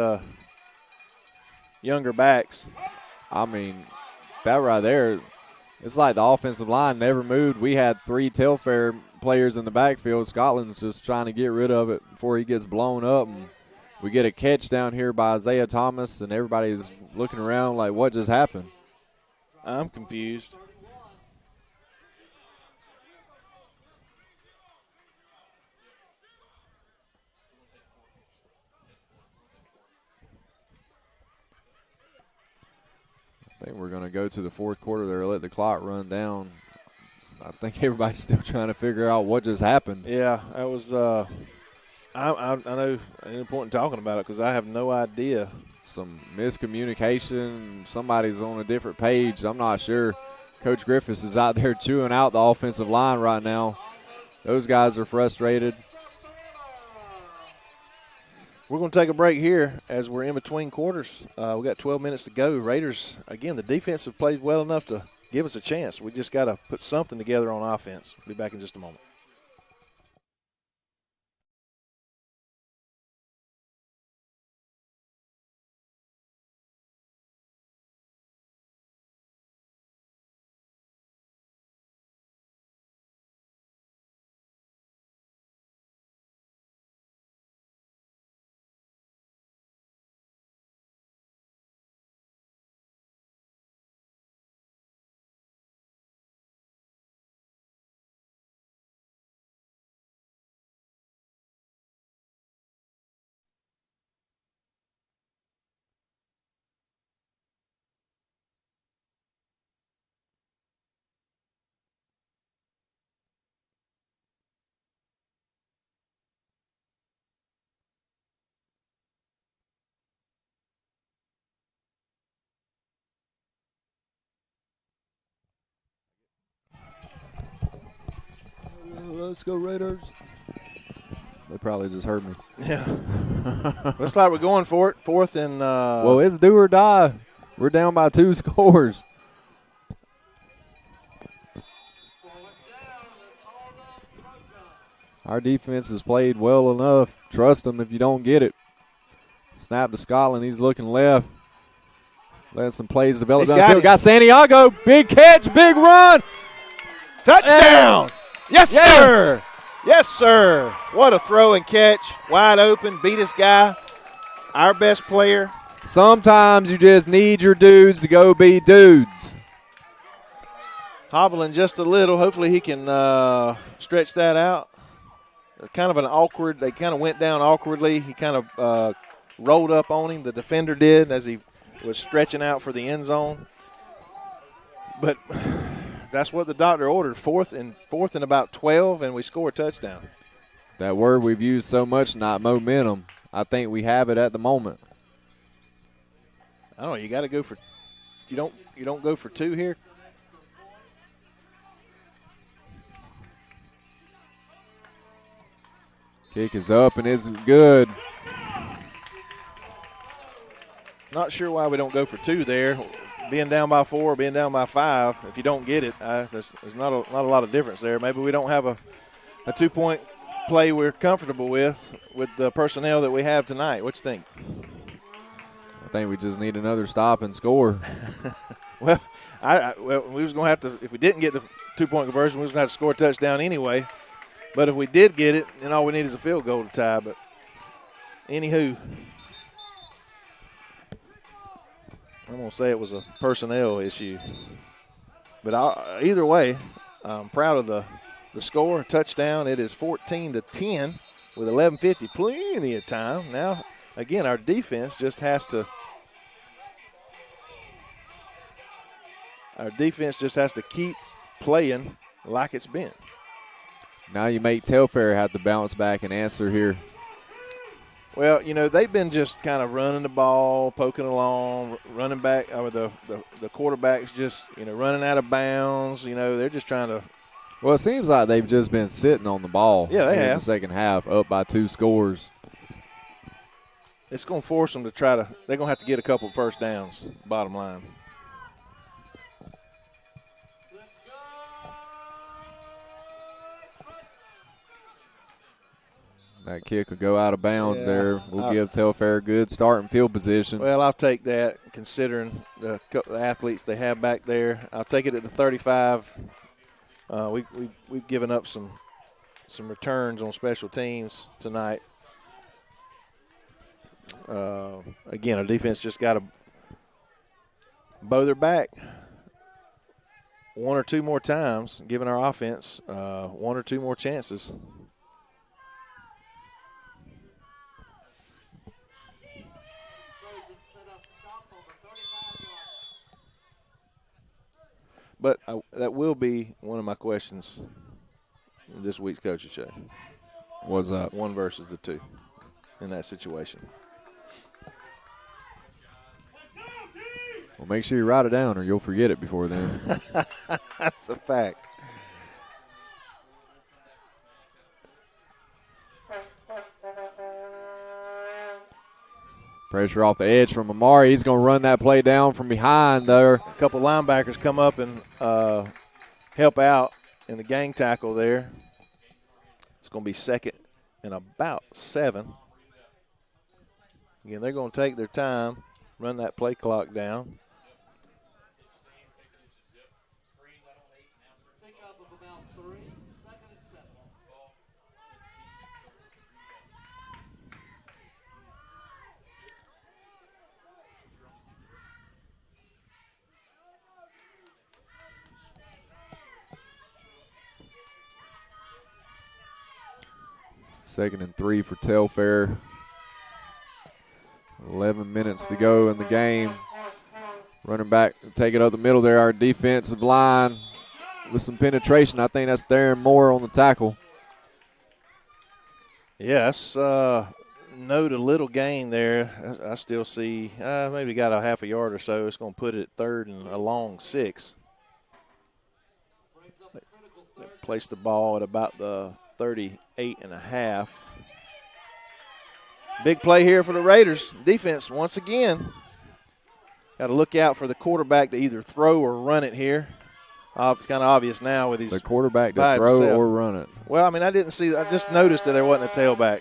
younger backs. I mean, that right there, it's like the offensive line never moved. We had 3 Telfair players in the backfield. Scotland's just trying to get rid of it before he gets blown up. And we get a catch down here by Isaiah Thomas, and everybody's looking around like, what just happened? I'm confused. I think we're going to go to the fourth quarter there, let the clock run down. I think everybody's still trying to figure out what just happened. Yeah, that was I know it's important talking about it because I have no idea. Some miscommunication. Somebody's on a different page. I'm not sure. Coach Griffiths is out there chewing out the offensive line right now. Those guys are frustrated. We're going to take a break here as we're in between quarters. We got 12 minutes to go. Raiders, again, the defense have played well enough to give us a chance. We just got to put something together on offense. We'll be back in just a moment. Let's go Raiders. They probably just heard me. Yeah. Looks like we're going for it. Fourth and well, it's do or die. We're down by 2 scores. Our defense has played well enough. Trust them if you don't get it. Snap to Scotland. He's looking left. Letting some plays develop. Got Santiago. Big catch, big run. Touchdown. Yes, sir. Yes, sir. What a throw and catch. Wide open. Beat his guy. Our best player. Sometimes you just need your dudes to go be dudes. Hobbling just a little. Hopefully he can stretch that out. kind of an awkward. They kind of went down awkwardly. He kind of rolled up on him. The defender did as he was stretching out for the end zone. But that's what the doctor ordered. Fourth and about 12, and we score a touchdown. That word we've used so much, not momentum. I think we have it at the moment. I don't know. You got to go for. You don't go for 2 here. Kick is up and it's good. Not sure why we don't go for 2 there. Being down by 4, being down by 5. If you don't get it, there's not a lot of difference there. Maybe we don't have a 2-point play we're comfortable with the personnel that we have tonight. What you think? I think we just need another stop and score. Well, we was going to have to, if we didn't get the 2-point conversion, we was going to have to score a touchdown anyway. But if we did get it, then all we need is a field goal to tie. But anywho, I'm going to say it was a personnel issue. But either way, I'm proud of the score, touchdown. It is 14-10 with 11:50, plenty of time. Now, again, our defense just has to keep playing like it's been. Now you make Telfair have to bounce back and answer here. Well, they've been just kind of running the ball, poking along, running back. The quarterback's just, running out of bounds. They're just trying to. Well, it seems like they've just been sitting on the ball. Yeah, they have. In the second half, up by 2 scores. It's going to force them to try to. They're going to have to get a couple of first downs, bottom line. That kick will go out of bounds there. We'll give Telfair a good starting field position. Well, I'll take that considering the athletes they have back there. I'll take it at the 35. We've given up some returns on special teams tonight. Again, our defense just got to bow their back 1 or 2 more times, giving our offense 1 or 2 more chances. But that will be one of my questions this week's coaching show. What's up? 1 versus the 2 in that situation. Well, make sure you write it down or you'll forget it before then. That's a fact. Pressure off the edge from Amari. He's going to run that play down from behind there. A couple linebackers come up and help out in the gang tackle there. It's going to be 2nd and about 7. Again, they're going to take their time, run that play clock down. Second and 3 for Telfair. 11 minutes to go in the game. Running back, take it up the middle there. Our defensive line with some penetration. I think that's Theron Moore on the tackle. Yes, note a little gain there. I still see maybe got a half a yard or so. It's going to put it at 3rd and a long 6. They place the ball at about the 38.5. Big play here for the Raiders. Defense, once again, got to look out for the quarterback to either throw or run it here. It's kind of obvious now with these. The quarterback to throw himself. or run it. Well, I mean, I didn't see. I just noticed that there wasn't a tailback.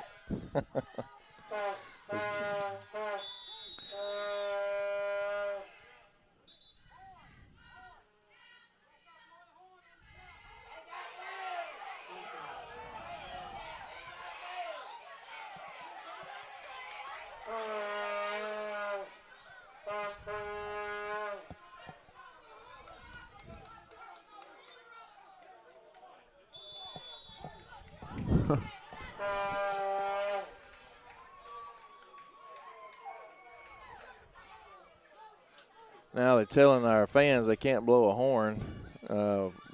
Now they're telling our fans they can't blow a horn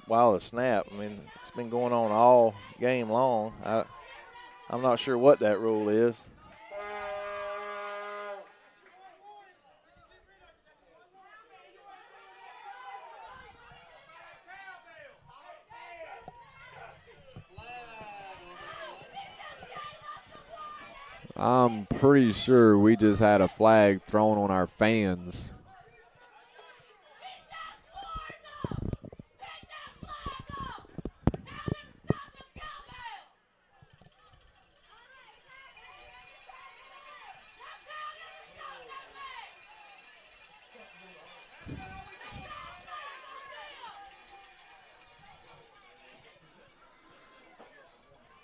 while the snap. I mean, it's been going on all game long. I'm not sure what that rule is. I'm pretty sure we just had a flag thrown on our fans.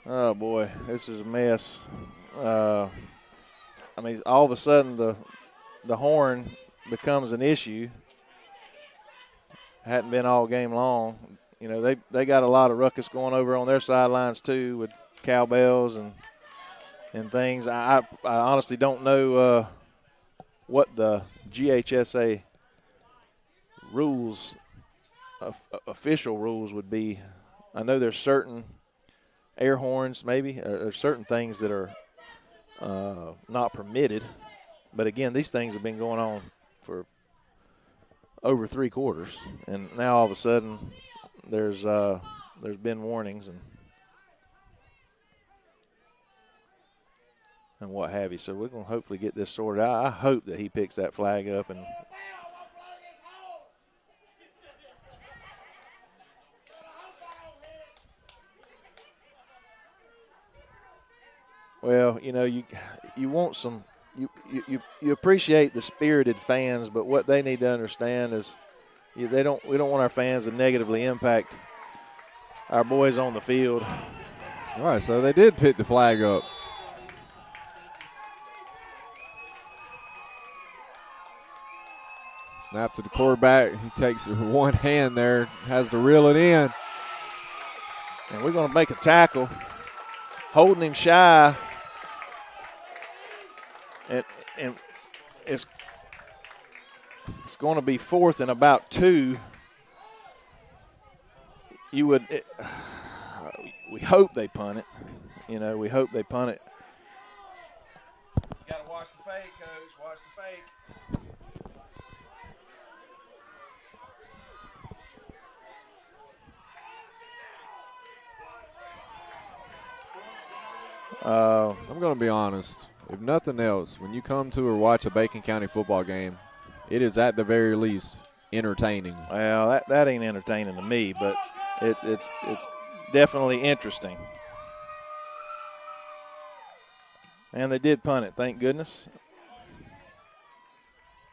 Oh, boy, this is a mess. I mean, all of a sudden the horn becomes an issue. Hadn't been all game long. You know, they got a lot of ruckus going over on their sidelines too with cowbells and things. I honestly don't know what the GHSA rules, official rules would be. I know there's certain air horns maybe, or certain things that are not permitted. But again, these things have been going on for over 3 quarters, and now all of a sudden there's been warnings and what have you. So we're going to hopefully get this sorted out. I hope that he picks that flag up and well, you know, you want some you appreciate the spirited fans, but what they need to understand is we don't want our fans to negatively impact our boys on the field. All right, so they did pick the flag up. Snap to the quarterback. He takes it with one hand there, has to reel it in. And we're going to make a tackle, holding him shy. And it's going to be 4th and about 2. We hope they punt it. You know, we hope they punt it. You got to watch the fake, Coach. Watch the fake. I'm going to be honest. If nothing else, when you come to or watch a Bacon County football game, it is at the very least entertaining. Well, that ain't entertaining to me, but it's definitely interesting. And they did punt it, thank goodness.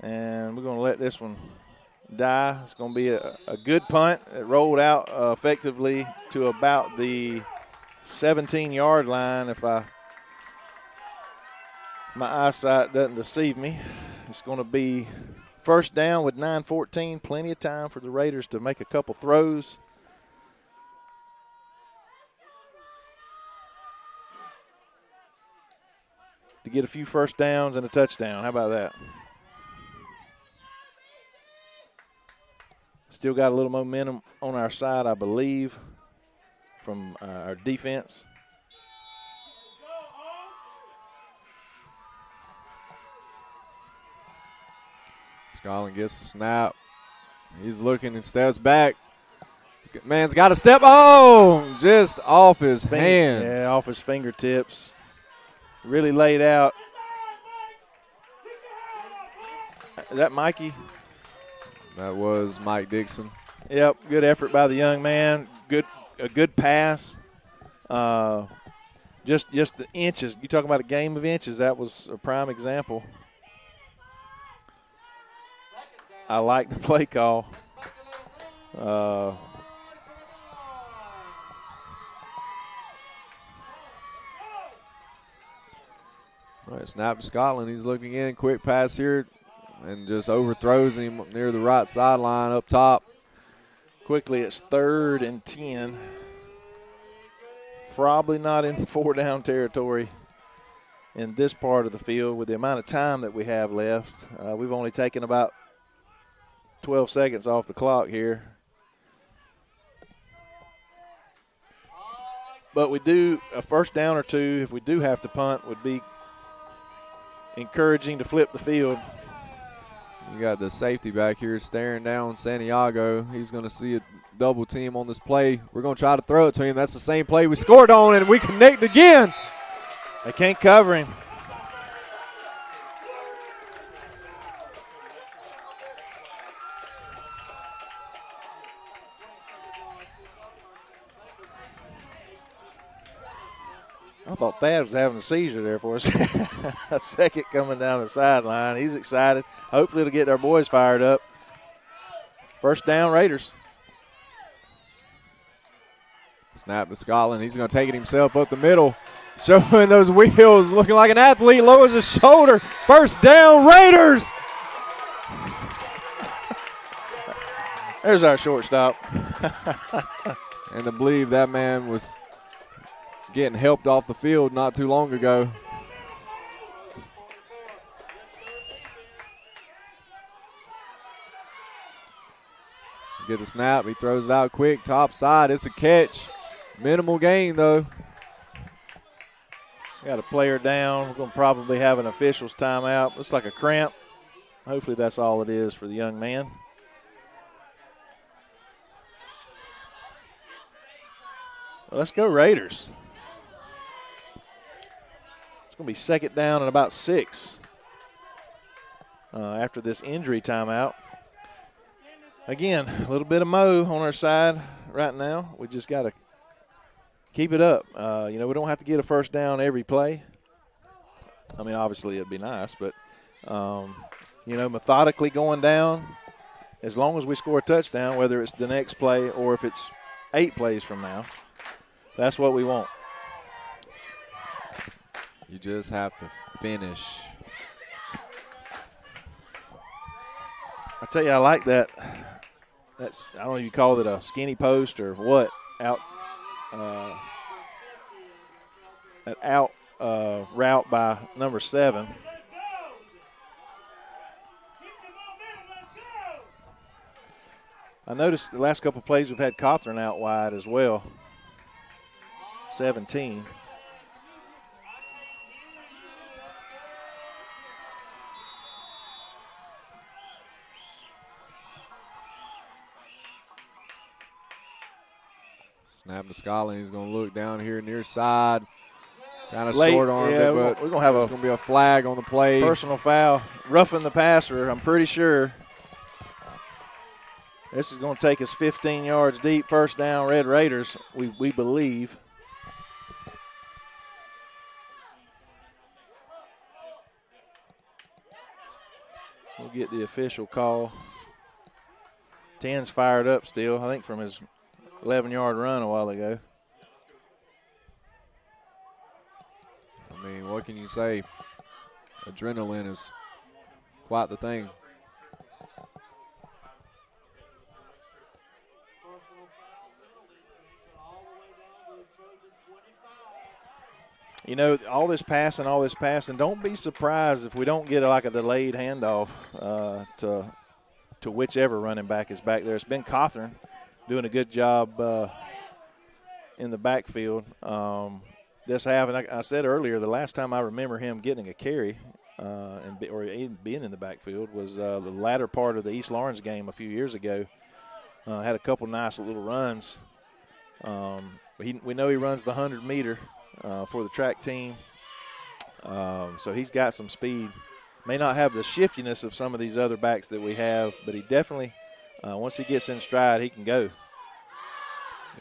And we're going to let this one die. It's going to be a good punt. It rolled out effectively to about the 17-yard line if my eyesight doesn't deceive me. It's going to be first down with 9:14, plenty of time for the Raiders to make a couple throws. To get a few first downs and a touchdown. How about that? Still got a little momentum on our side, I believe, from our defense. Scotland gets the snap. He's looking and steps back. Man's got to step. Oh, just off his hands. Yeah, off his fingertips. Really laid out. Is that Mikey? That was Mike Dixon. Yep, good effort by the young man. A good pass. Just the inches. You talking about a game of inches. That was a prime example. I like the play call. All right, snap to Scotland. He's looking in. Quick pass here and just overthrows him near the right sideline up top. Quickly, it's 3rd and 10. Probably not in 4-down territory in this part of the field with the amount of time that we have left. We've only taken about 12 seconds off the clock here. But we do a first down or two, if we do have to punt, would be encouraging to flip the field. You got the safety back here staring down Santiago. He's going to see a double team on this play. We're going to try to throw it to him. That's the same play we scored on, and we connect again. They can't cover him. I thought Thad was having a seizure there for us. A second coming down the sideline. He's excited. Hopefully it'll get our boys fired up. First down, Raiders. Snap to Scotland. He's going to take it himself up the middle. Showing those wheels, looking like an athlete. Lowers his shoulder. First down, Raiders. There's our shortstop. And to believe that man was getting helped off the field not too long ago. Get the snap. He throws it out quick. Top side. It's a catch. Minimal gain, though. Got a player down. We're going to probably have an official's timeout. Looks like a cramp. Hopefully that's all it is for the young man. Well, let's go Raiders. It's going to be second down and about 6 after this injury timeout. Again, a little bit of Mo on our side right now. We just got to keep it up. We don't have to get a first down every play. I mean, obviously it'd be nice, but, methodically going down, as long as we score a touchdown, whether it's the next play or if it's 8 plays from now, that's what we want. You just have to finish. I tell you, I like that. I don't know if you call it a skinny post or what, route by number 7. I noticed the last couple of plays we've had Cawthron out wide as well. 17. Snap to Scotland. He's going to look down here near side. Kind of Late, short armed it, but we're going to be a flag on the play. Personal foul. Roughing the passer, I'm pretty sure. This is going to take us 15 yards deep. First down, Red Raiders, we believe. We'll get the official call. 10's fired up still, I think from his 11-yard run a while ago. I mean, what can you say? Adrenaline is quite the thing. All this passing, don't be surprised if we don't get a delayed handoff to whichever running back is back there. It's been Cawthron doing a good job in the backfield. This half, and I said earlier, the last time I remember him getting a carry or even being in the backfield was the latter part of the East Lawrence game a few years ago. Had a couple nice little runs. We know he runs the 100-meter for the track team, so he's got some speed. May not have the shiftiness of some of these other backs that we have, but he definitely, once he gets in stride, he can go.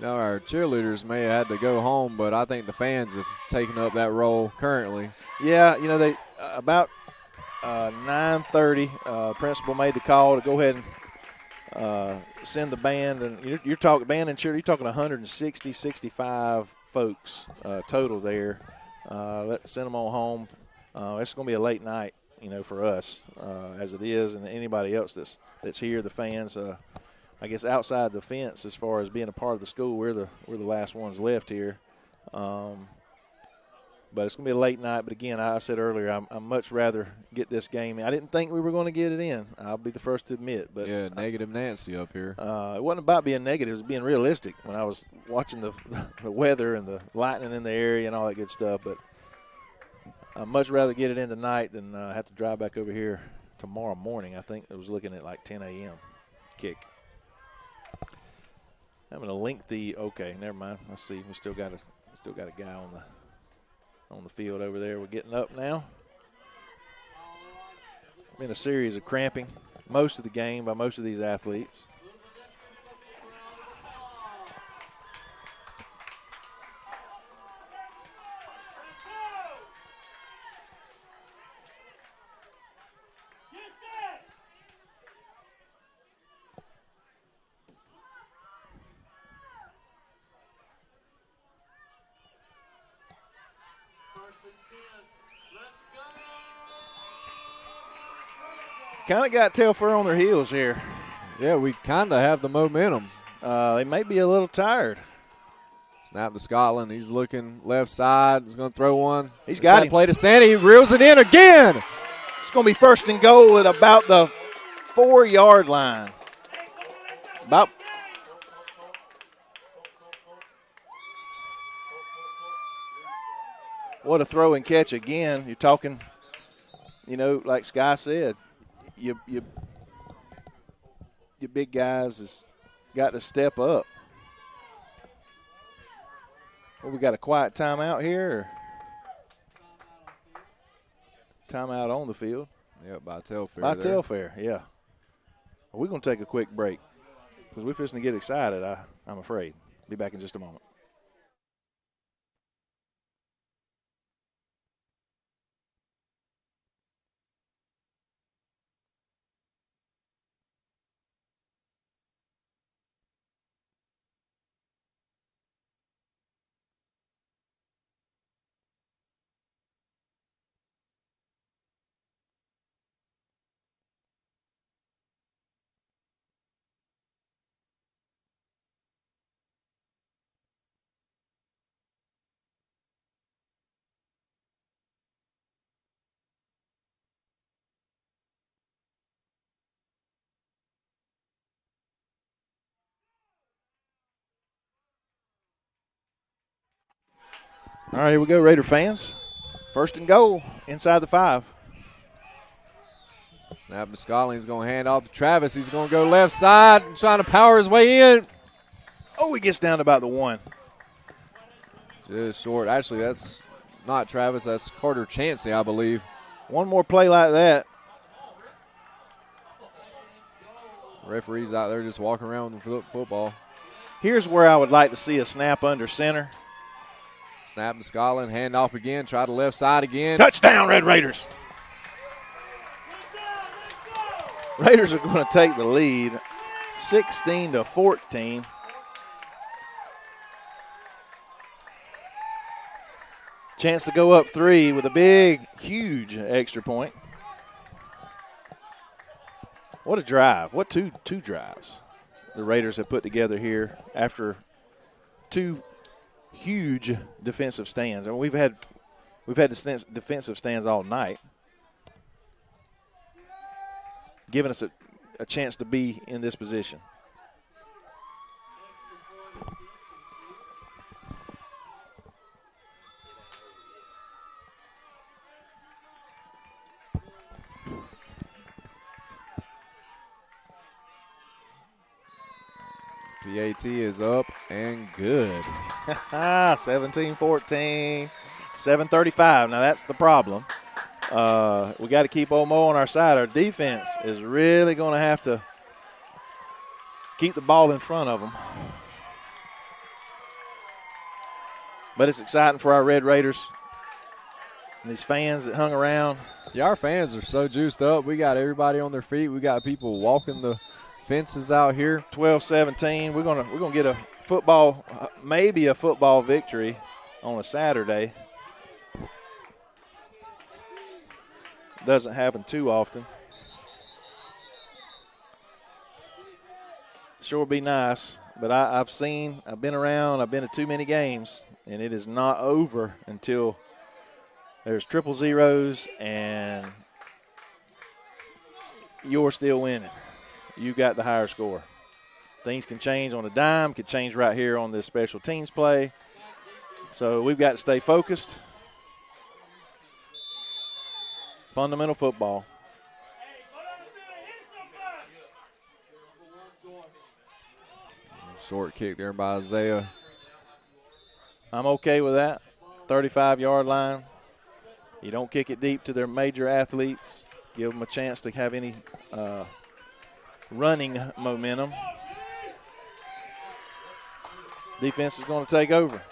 Our cheerleaders may have had to go home, but I think the fans have taken up that role currently. Yeah, they about 9:30, principal made the call to go ahead and send the band, and you're talking band and cheer. You're talking 160, 65 folks total there. Send them on home. It's going to be a late night, for us as it is, and anybody else that's here. The fans, I guess, outside the fence as far as being a part of the school, we're the last ones left here. But it's going to be a late night. But, again, I said earlier, I'm much rather get this game in. I didn't think we were going to get it in. I'll be the first to admit. But yeah, negative Nancy up here. It wasn't about being negative. It was being realistic when I was watching the weather and the lightning in the area and all that good stuff. But I'd much rather get it in tonight than have to drive back over here tomorrow morning. I think it was looking at like 10 a.m. kick. Having a lengthy. Okay, never mind. Let's see. We still got a guy on the field over there. We're getting up now. Been a series of cramping most of the game by most of these athletes. Kind of got Telfair on their heels here. Yeah, we kind of have the momentum. They may be a little tired. Snap to Scotland. He's looking left side. He's going to throw one. He's got him. Play to Sandy. He reels it in again. It's going to be first and goal at about the 4-yard line. About. What a throw and catch again. You're talking, like Sky said, your big guys has got to step up. Well, we got a quiet timeout here. Timeout on the field. Yeah, by Telfair. By Telfair, yeah. We're going to take a quick break because we're fixing to get excited, I'm afraid. Be back in just a moment. All right, here we go, Raider fans. First and goal inside the 5. Snap to Scotland. He's going to hand off to Travis. He's going to go left side, trying to power his way in. Oh, he gets down to about the 1. Just short. Actually, that's not Travis. That's Carter Chancey, I believe. One more play like that. Referees out there just walking around with the football. Here's where I would like to see a snap under center. Snap to Scotland. Hand off again. Try to left side again. Touchdown, Red Raiders. Raiders are going to take the lead 16-14. Chance to go up 3 with a big, huge extra point. What a drive. What two drives the Raiders have put together here after 2 huge defensive stands. I mean, we've had defensive stands all night, giving us a chance to be in this position. PAT is up and good. 17-14, 7:35. Now that's the problem. We got to keep Omo on our side. Our defense is really going to have to keep the ball in front of them. But it's exciting for our Red Raiders and these fans that hung around. Yeah, our fans are so juiced up. We got everybody on their feet. We got people walking the fences out here. 12-17. We're gonna get a football, maybe a football victory on a Saturday. Doesn't happen too often. Sure would be nice, but I've been around, I've been to too many games, and it is not over until there's triple zeros, and you're still winning. You got the higher score. Things can change on a dime, could change right here on this special teams play. So we've got to stay focused. Fundamental football. Short kick there by Isaiah. I'm okay with that. 35-yard line. You don't kick it deep to their major athletes. Give them a chance to have any running momentum. Defense is going to take over.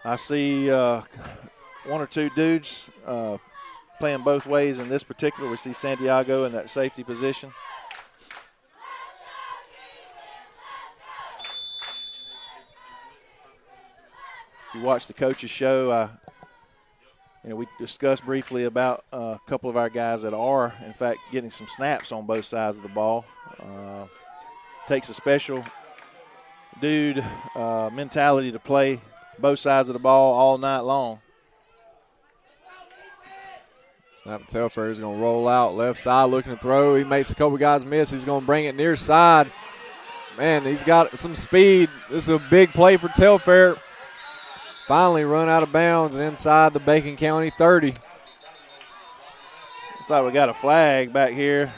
I see one or two dudes playing both ways in this particular. We see Santiago in that safety position. If you watch the coaches show, we discussed briefly about a couple of our guys that are, in fact, getting some snaps on both sides of the ball. Takes a special dude mentality to play both sides of the ball all night long. Snap to Telfair is going to roll out left side looking to throw. He makes a couple guys miss. He's going to bring it near side. Man, he's got some speed. This is a big play for Telfair. Finally run out of bounds inside the Bacon County 30. Looks like we got a flag back here.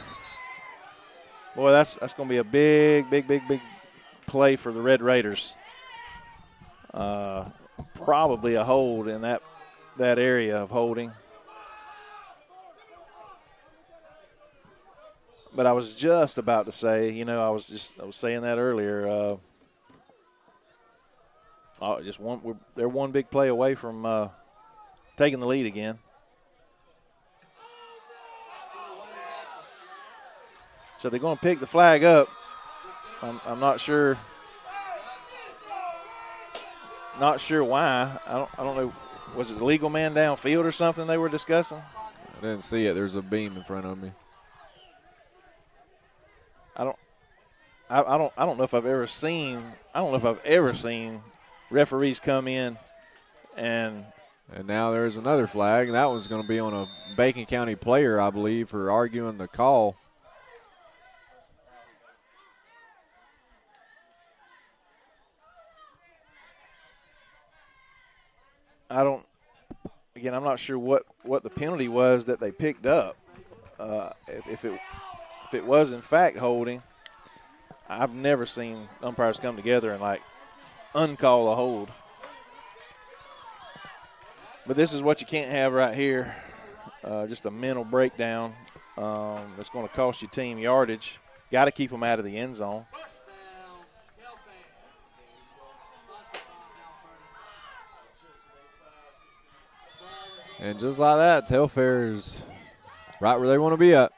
Boy, that's going to be a big play for the Red Raiders. Probably a hold in that area of holding. But I was just about to say, I was saying that earlier. They're one big play away from taking the lead again. So they're going to pick the flag up. I'm not sure. Not sure why. I don't know. Was it a legal man downfield or something they were discussing? I didn't see it. There's a beam in front of me. I don't know if I've ever seen. Referees come in and now there's another flag, and that one's going to be on a Bacon County player, I believe, for arguing the call. I'm not sure what the penalty was that they picked up. If it was in fact holding, I've never seen umpires come together and uncall a hold. But this is what you can't have right here. Just a mental breakdown that's going to cost your team yardage. Got to keep them out of the end zone. And just like that, Telfair's right where they want to be at.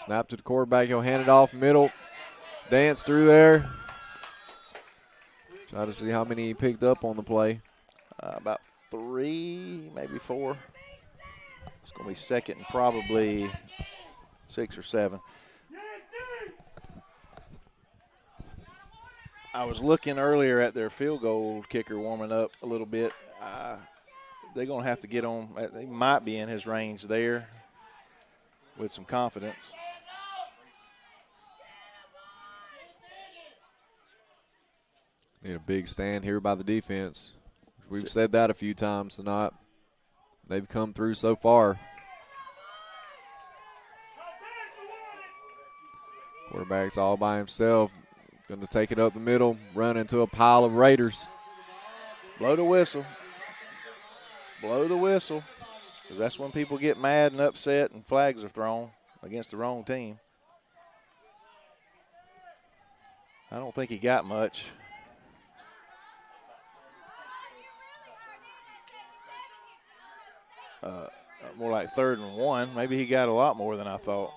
Snap to the quarterback. He'll hand it off middle. Dance through there. Try to see how many he picked up on the play. About 3, maybe 4. It's going to be second and probably 6 or 7. I was looking earlier at their field goal kicker warming up a little bit. They're going to have to get on. They might be in his range there with some confidence. Need a big stand here by the defense. We've said that a few times tonight. They've come through so far. Quarterback's all by himself. Going to take it up the middle, run into a pile of Raiders. Blow the whistle. Blow the whistle. Because that's when people get mad and upset and flags are thrown against the wrong team. I don't think he got much. More like 3rd and 1. Maybe he got a lot more than I thought.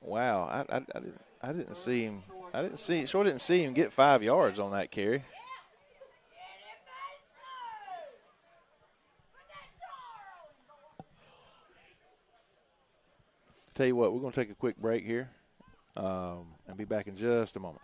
Wow, I didn't see him. Didn't see him get 5 yards on that carry. Tell you what, we're going to take a quick break here and be back in just a moment.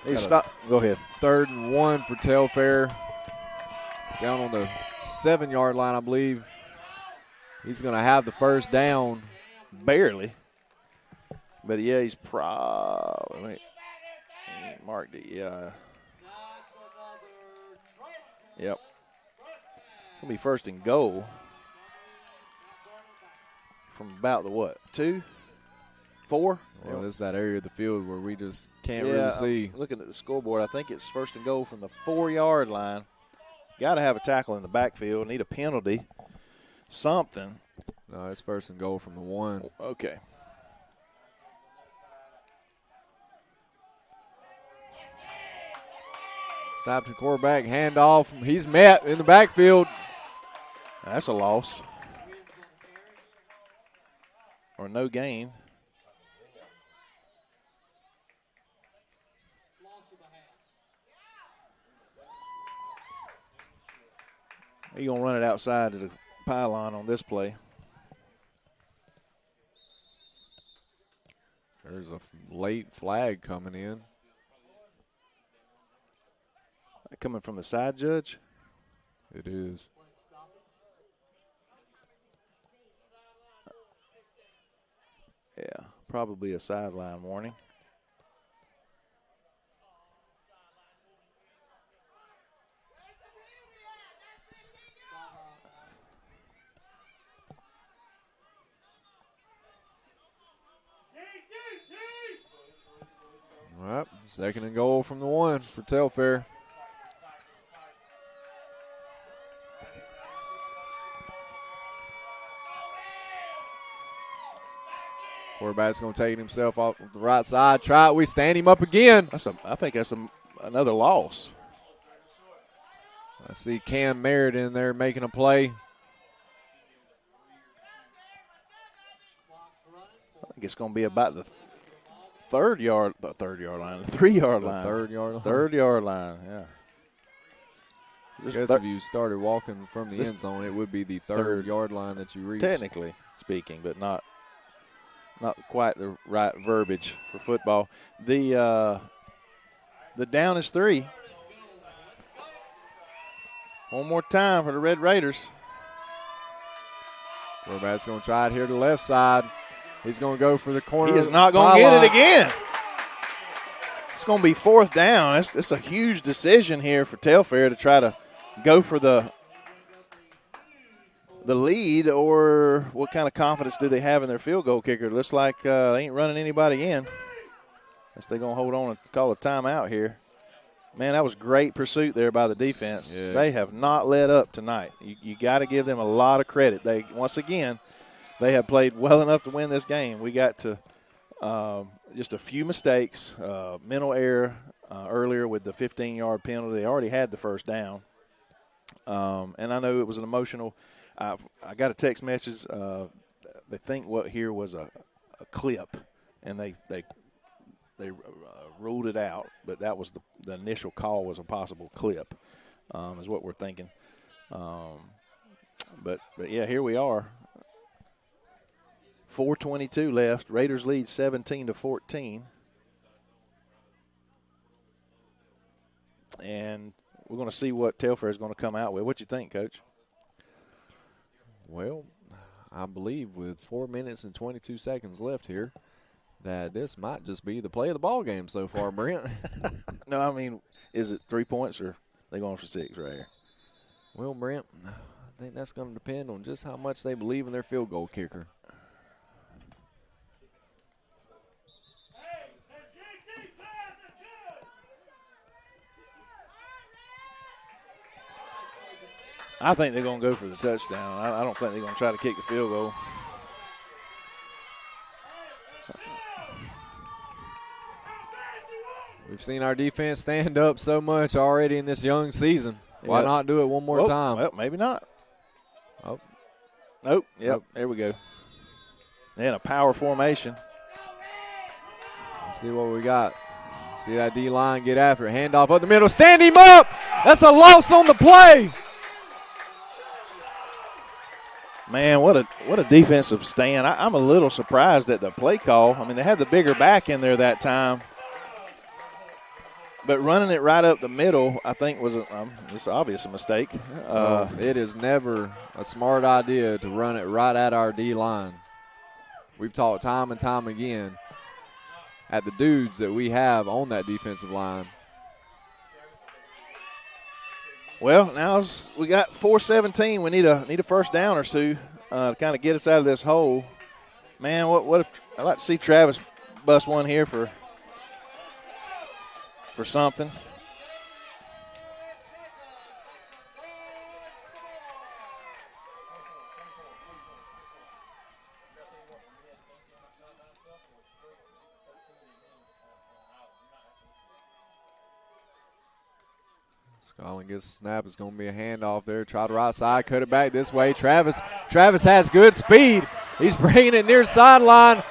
Hey, stop. Go ahead. 3rd and 1 for Telfair. Down on the 7-yard line, I believe. He's going to have the first down. Barely. But, yeah, he's probably – he ain't marked it, yeah. Yep. It'll be 1st and goal from about the what, 2, 4? Well, this is that area of the field where we just can't really see. I'm looking at the scoreboard, I think it's 1st and goal from the 4-yard line. Got to have a tackle in the backfield. Need a penalty. Something. No, it's 1st and goal from the 1. Okay. Snap to quarterback, handoff. He's met in the backfield. That's a loss. Or no gain. You're going to run it outside to the pylon on this play. There's a late flag coming in. Coming from the side, Judge? It is. Yeah, probably a sideline warning. All right, 2nd and goal from the 1 for Telfair. Quarterback's going to take himself off the right side. Try it. We stand him up again. I think that's another loss. I see Cam Merritt in there making a play. I think it's going to be about the 3-yard line, the 3-yard line. 3rd yard line. 3rd yard line, yeah. I guess if you started walking from the end zone, it would be the 3rd yard line that you reach. Technically speaking, but not quite the right verbiage for football. The down is 3. One more time for the Red Raiders. Quarterback's going to try it here to the left side. He's going to go for the corner. He is not going to get it again. It's going to be 4th down. It's a huge decision here for Telfair to try to go for the lead, or what kind of confidence do they have in their field goal kicker? It looks like they ain't running anybody in. Guess they're going to hold on and call a timeout here. Man, that was great pursuit there by the defense. Yeah. They have not let up tonight. You got to give them a lot of credit. Once again, they have played well enough to win this game. We got to just a few mistakes, mental error earlier with the 15-yard penalty. They already had the first down. And I know it was an emotional I got a text message. They think what here was a clip, and they ruled it out. But that was the initial call was a possible clip, is what we're thinking. But yeah, here we are. 4:22 left. Raiders lead 17-14. And we're going to see what Telfair is going to come out with. What you think, Coach? Well, I believe with 4 minutes and 22 seconds left here that this might just be the play of the ball game so far, Brent. No, I mean, is it 3 points or are they going for 6 right here? Well, Brent, I think that's going to depend on just how much they believe in their field goal kicker. I think they're going to go for the touchdown. I don't think they're going to try to kick the field goal. We've seen our defense stand up so much already in this young season. Why not do it one more time? Well, maybe not. Oh. Nope. Yep. There we go. And a power formation. Let's see what we got. See that D-line get after it. Handoff up the middle. Stand him up. That's a loss on the play. Man, what a defensive stand. I'm a little surprised at the play call. I mean, they had the bigger back in there that time. But running it right up the middle, I think, was it's obvious a mistake. It is never a smart idea to run it right at our D-line. We've talked time and time again at the dudes that we have on that defensive line. Well, now we got 4:17. We need a first down or two to kind of get us out of this hole. Man, what if I'd like to see Travis bust one here for something. Scotland gets a snap. It's going to be a handoff there. Try the right side. Cut it back this way. Travis has good speed. He's bringing it near sideline.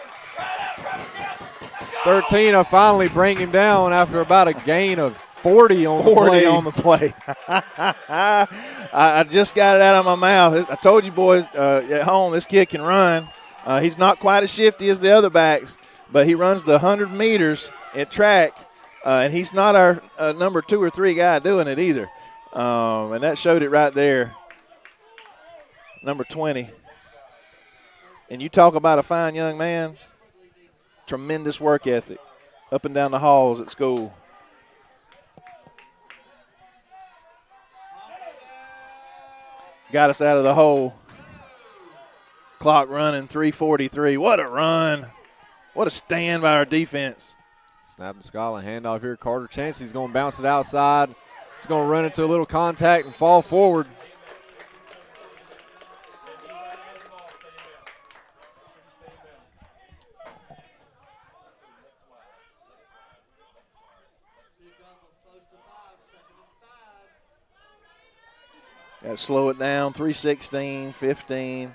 13 will finally bring him down after about a gain of 40 on the play. I just got it out of my mouth. I told you boys at home this kid can run. He's not quite as shifty as the other backs, but he runs the 100 meters at track, and he's not our number 2 or 3 guy doing it either. And that showed it right there, number 20. And you talk about a fine young man. Tremendous work ethic up and down the halls at school. Got us out of the hole. Clock running, 3:43. What a run. What a stand by our defense. Snap to Scotland. Handoff here. Carter Chancey's going to bounce it outside. It's going to run into a little contact and fall forward. Got to slow it down, 3:16, 15.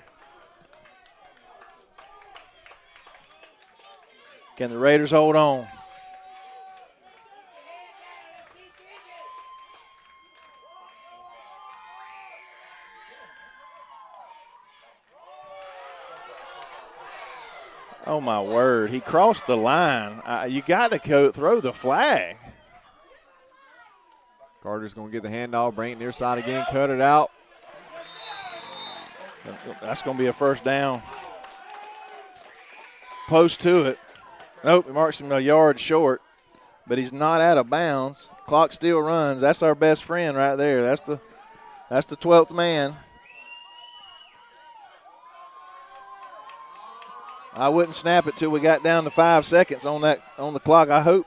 Can the Raiders hold on? Oh, my word. He crossed the line. You got to throw the flag. Carter's going to get the handoff, bring it near side again, cut it out. That's going to be a first down. Close to it. Nope, he marks him a yard short, but he's not out of bounds. Clock still runs. That's our best friend right there. That's the 12th man. I wouldn't snap it till we got down to 5 seconds on the clock, I hope.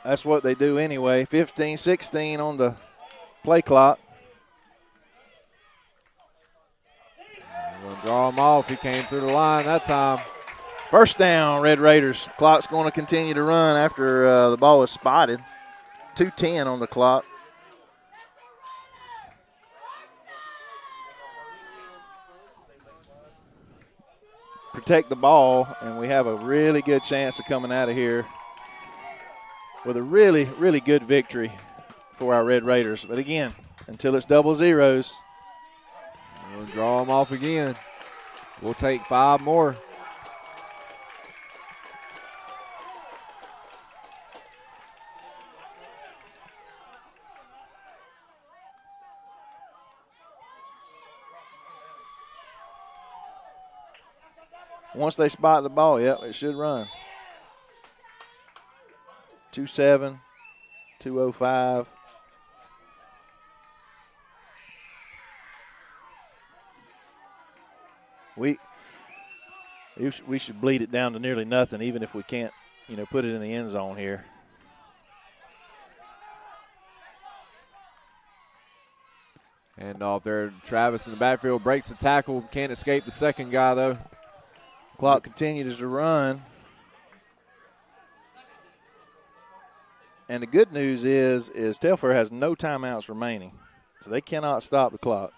That's what they do anyway. 15-16 on the play clock. We're going to draw him off. He came through the line that time. First down, Red Raiders. Clock's going to continue to run after the ball is spotted. 2:10 on the clock. Protect the ball, and we have a really good chance of coming out of here with a really, really good victory for our Red Raiders. But again, until it's double zeros. We'll draw them off again. We'll take 5 more. Once they spot the ball, yep, it should run. 2-7, 2:05. We should bleed it down to nearly nothing, even if we can't, put it in the end zone here. And off there, Travis in the backfield breaks the tackle. Can't escape the second guy, though. Clock continues to run. And the good news is Telfair has no timeouts remaining, so they cannot stop the clock.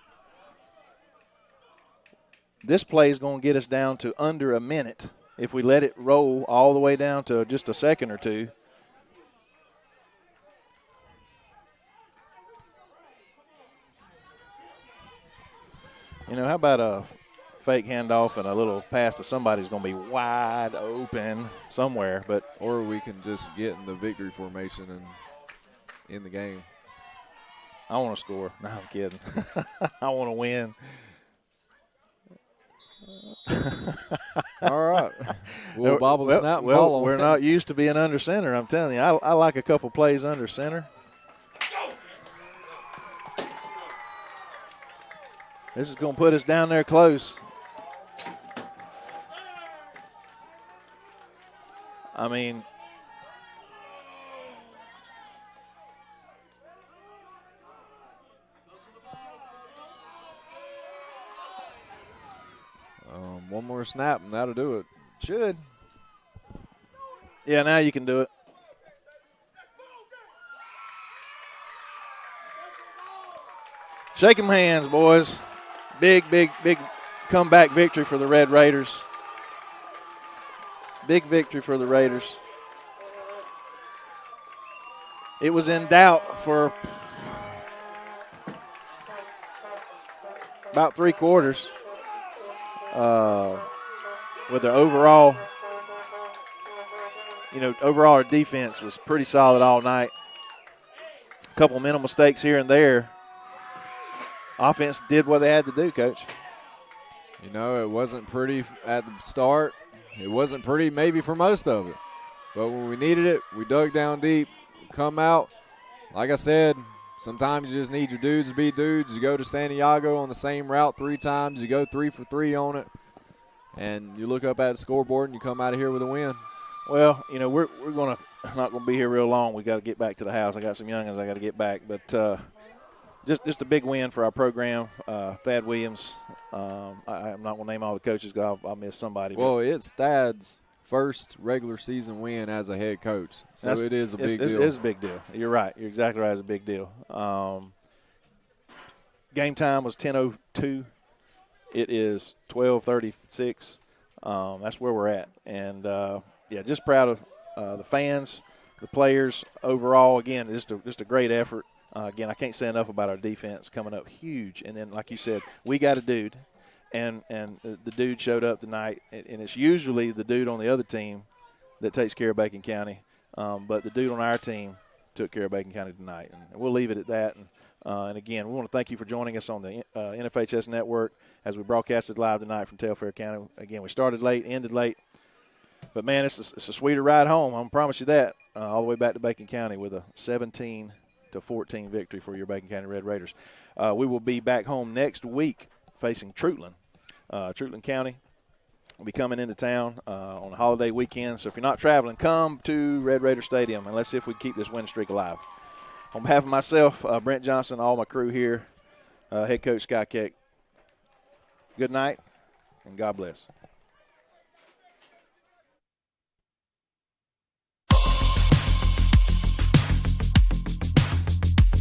This play is going to get us down to under a minute if we let it roll all the way down to just a second or two. How about a fake handoff and a little pass to somebody's going to be wide open somewhere. Or we can just get in the victory formation and in the game. I want to score. No, I'm kidding. I want to win. All right. We'll bobble the snap and follow. We're not used to being under center, I'm telling you. I like a couple plays under center. This is going to put us down there close. I mean, one more snap and that'll do it. Should. Yeah, now you can do it. Shake 'em hands, boys. Big comeback victory for the Red Raiders. Big victory for the Raiders. It was in doubt for about 3 quarters with their overall, overall our defense was pretty solid all night. A couple mental mistakes here and there. Offense did what they had to do, Coach. It wasn't pretty at the start. It wasn't pretty maybe for most of it. But when we needed it, we dug down deep, come out. Like I said, sometimes you just need your dudes to be dudes. You go to Santiago on the same route 3 times. You go 3 for 3 on it. And you look up at the scoreboard and you come out of here with a win. Well, we're not going to be here real long. We got to get back to the house. I got some youngins I got to get back. But just a big win for our program. Thad Williams. I'm not going to name all the coaches because I'll miss somebody. Well, it's Thad's first regular season win as a head coach. So it is a big deal. It is a big deal. You're right. You're exactly right. It's a big deal. Game time was 10:02. It is 12:36. That's where we're at. And, just proud of the fans, the players overall. Again, just a great effort. Again, I can't say enough about our defense coming up huge. And then, like you said, we got a dude, and the dude showed up tonight. And it's usually the dude on the other team that takes care of Bacon County. But the dude on our team took care of Bacon County tonight. And we'll leave it at that. And again, we want to thank you for joining us on the NFHS Network as we broadcasted live tonight from Telfair County. Again, we started late, ended late. But, man, it's a sweeter ride home. I can promise you that, all the way back to Bacon County with a 17-14 victory for your Bacon County Red Raiders. We will be back home next week facing Trutland. Trutland County will be coming into town on a holiday weekend. So if you're not traveling, come to Red Raider Stadium, and let's see if we can keep this win streak alive. On behalf of myself, Brent Johnson, all my crew here, head coach Sky Keck, good night and God bless.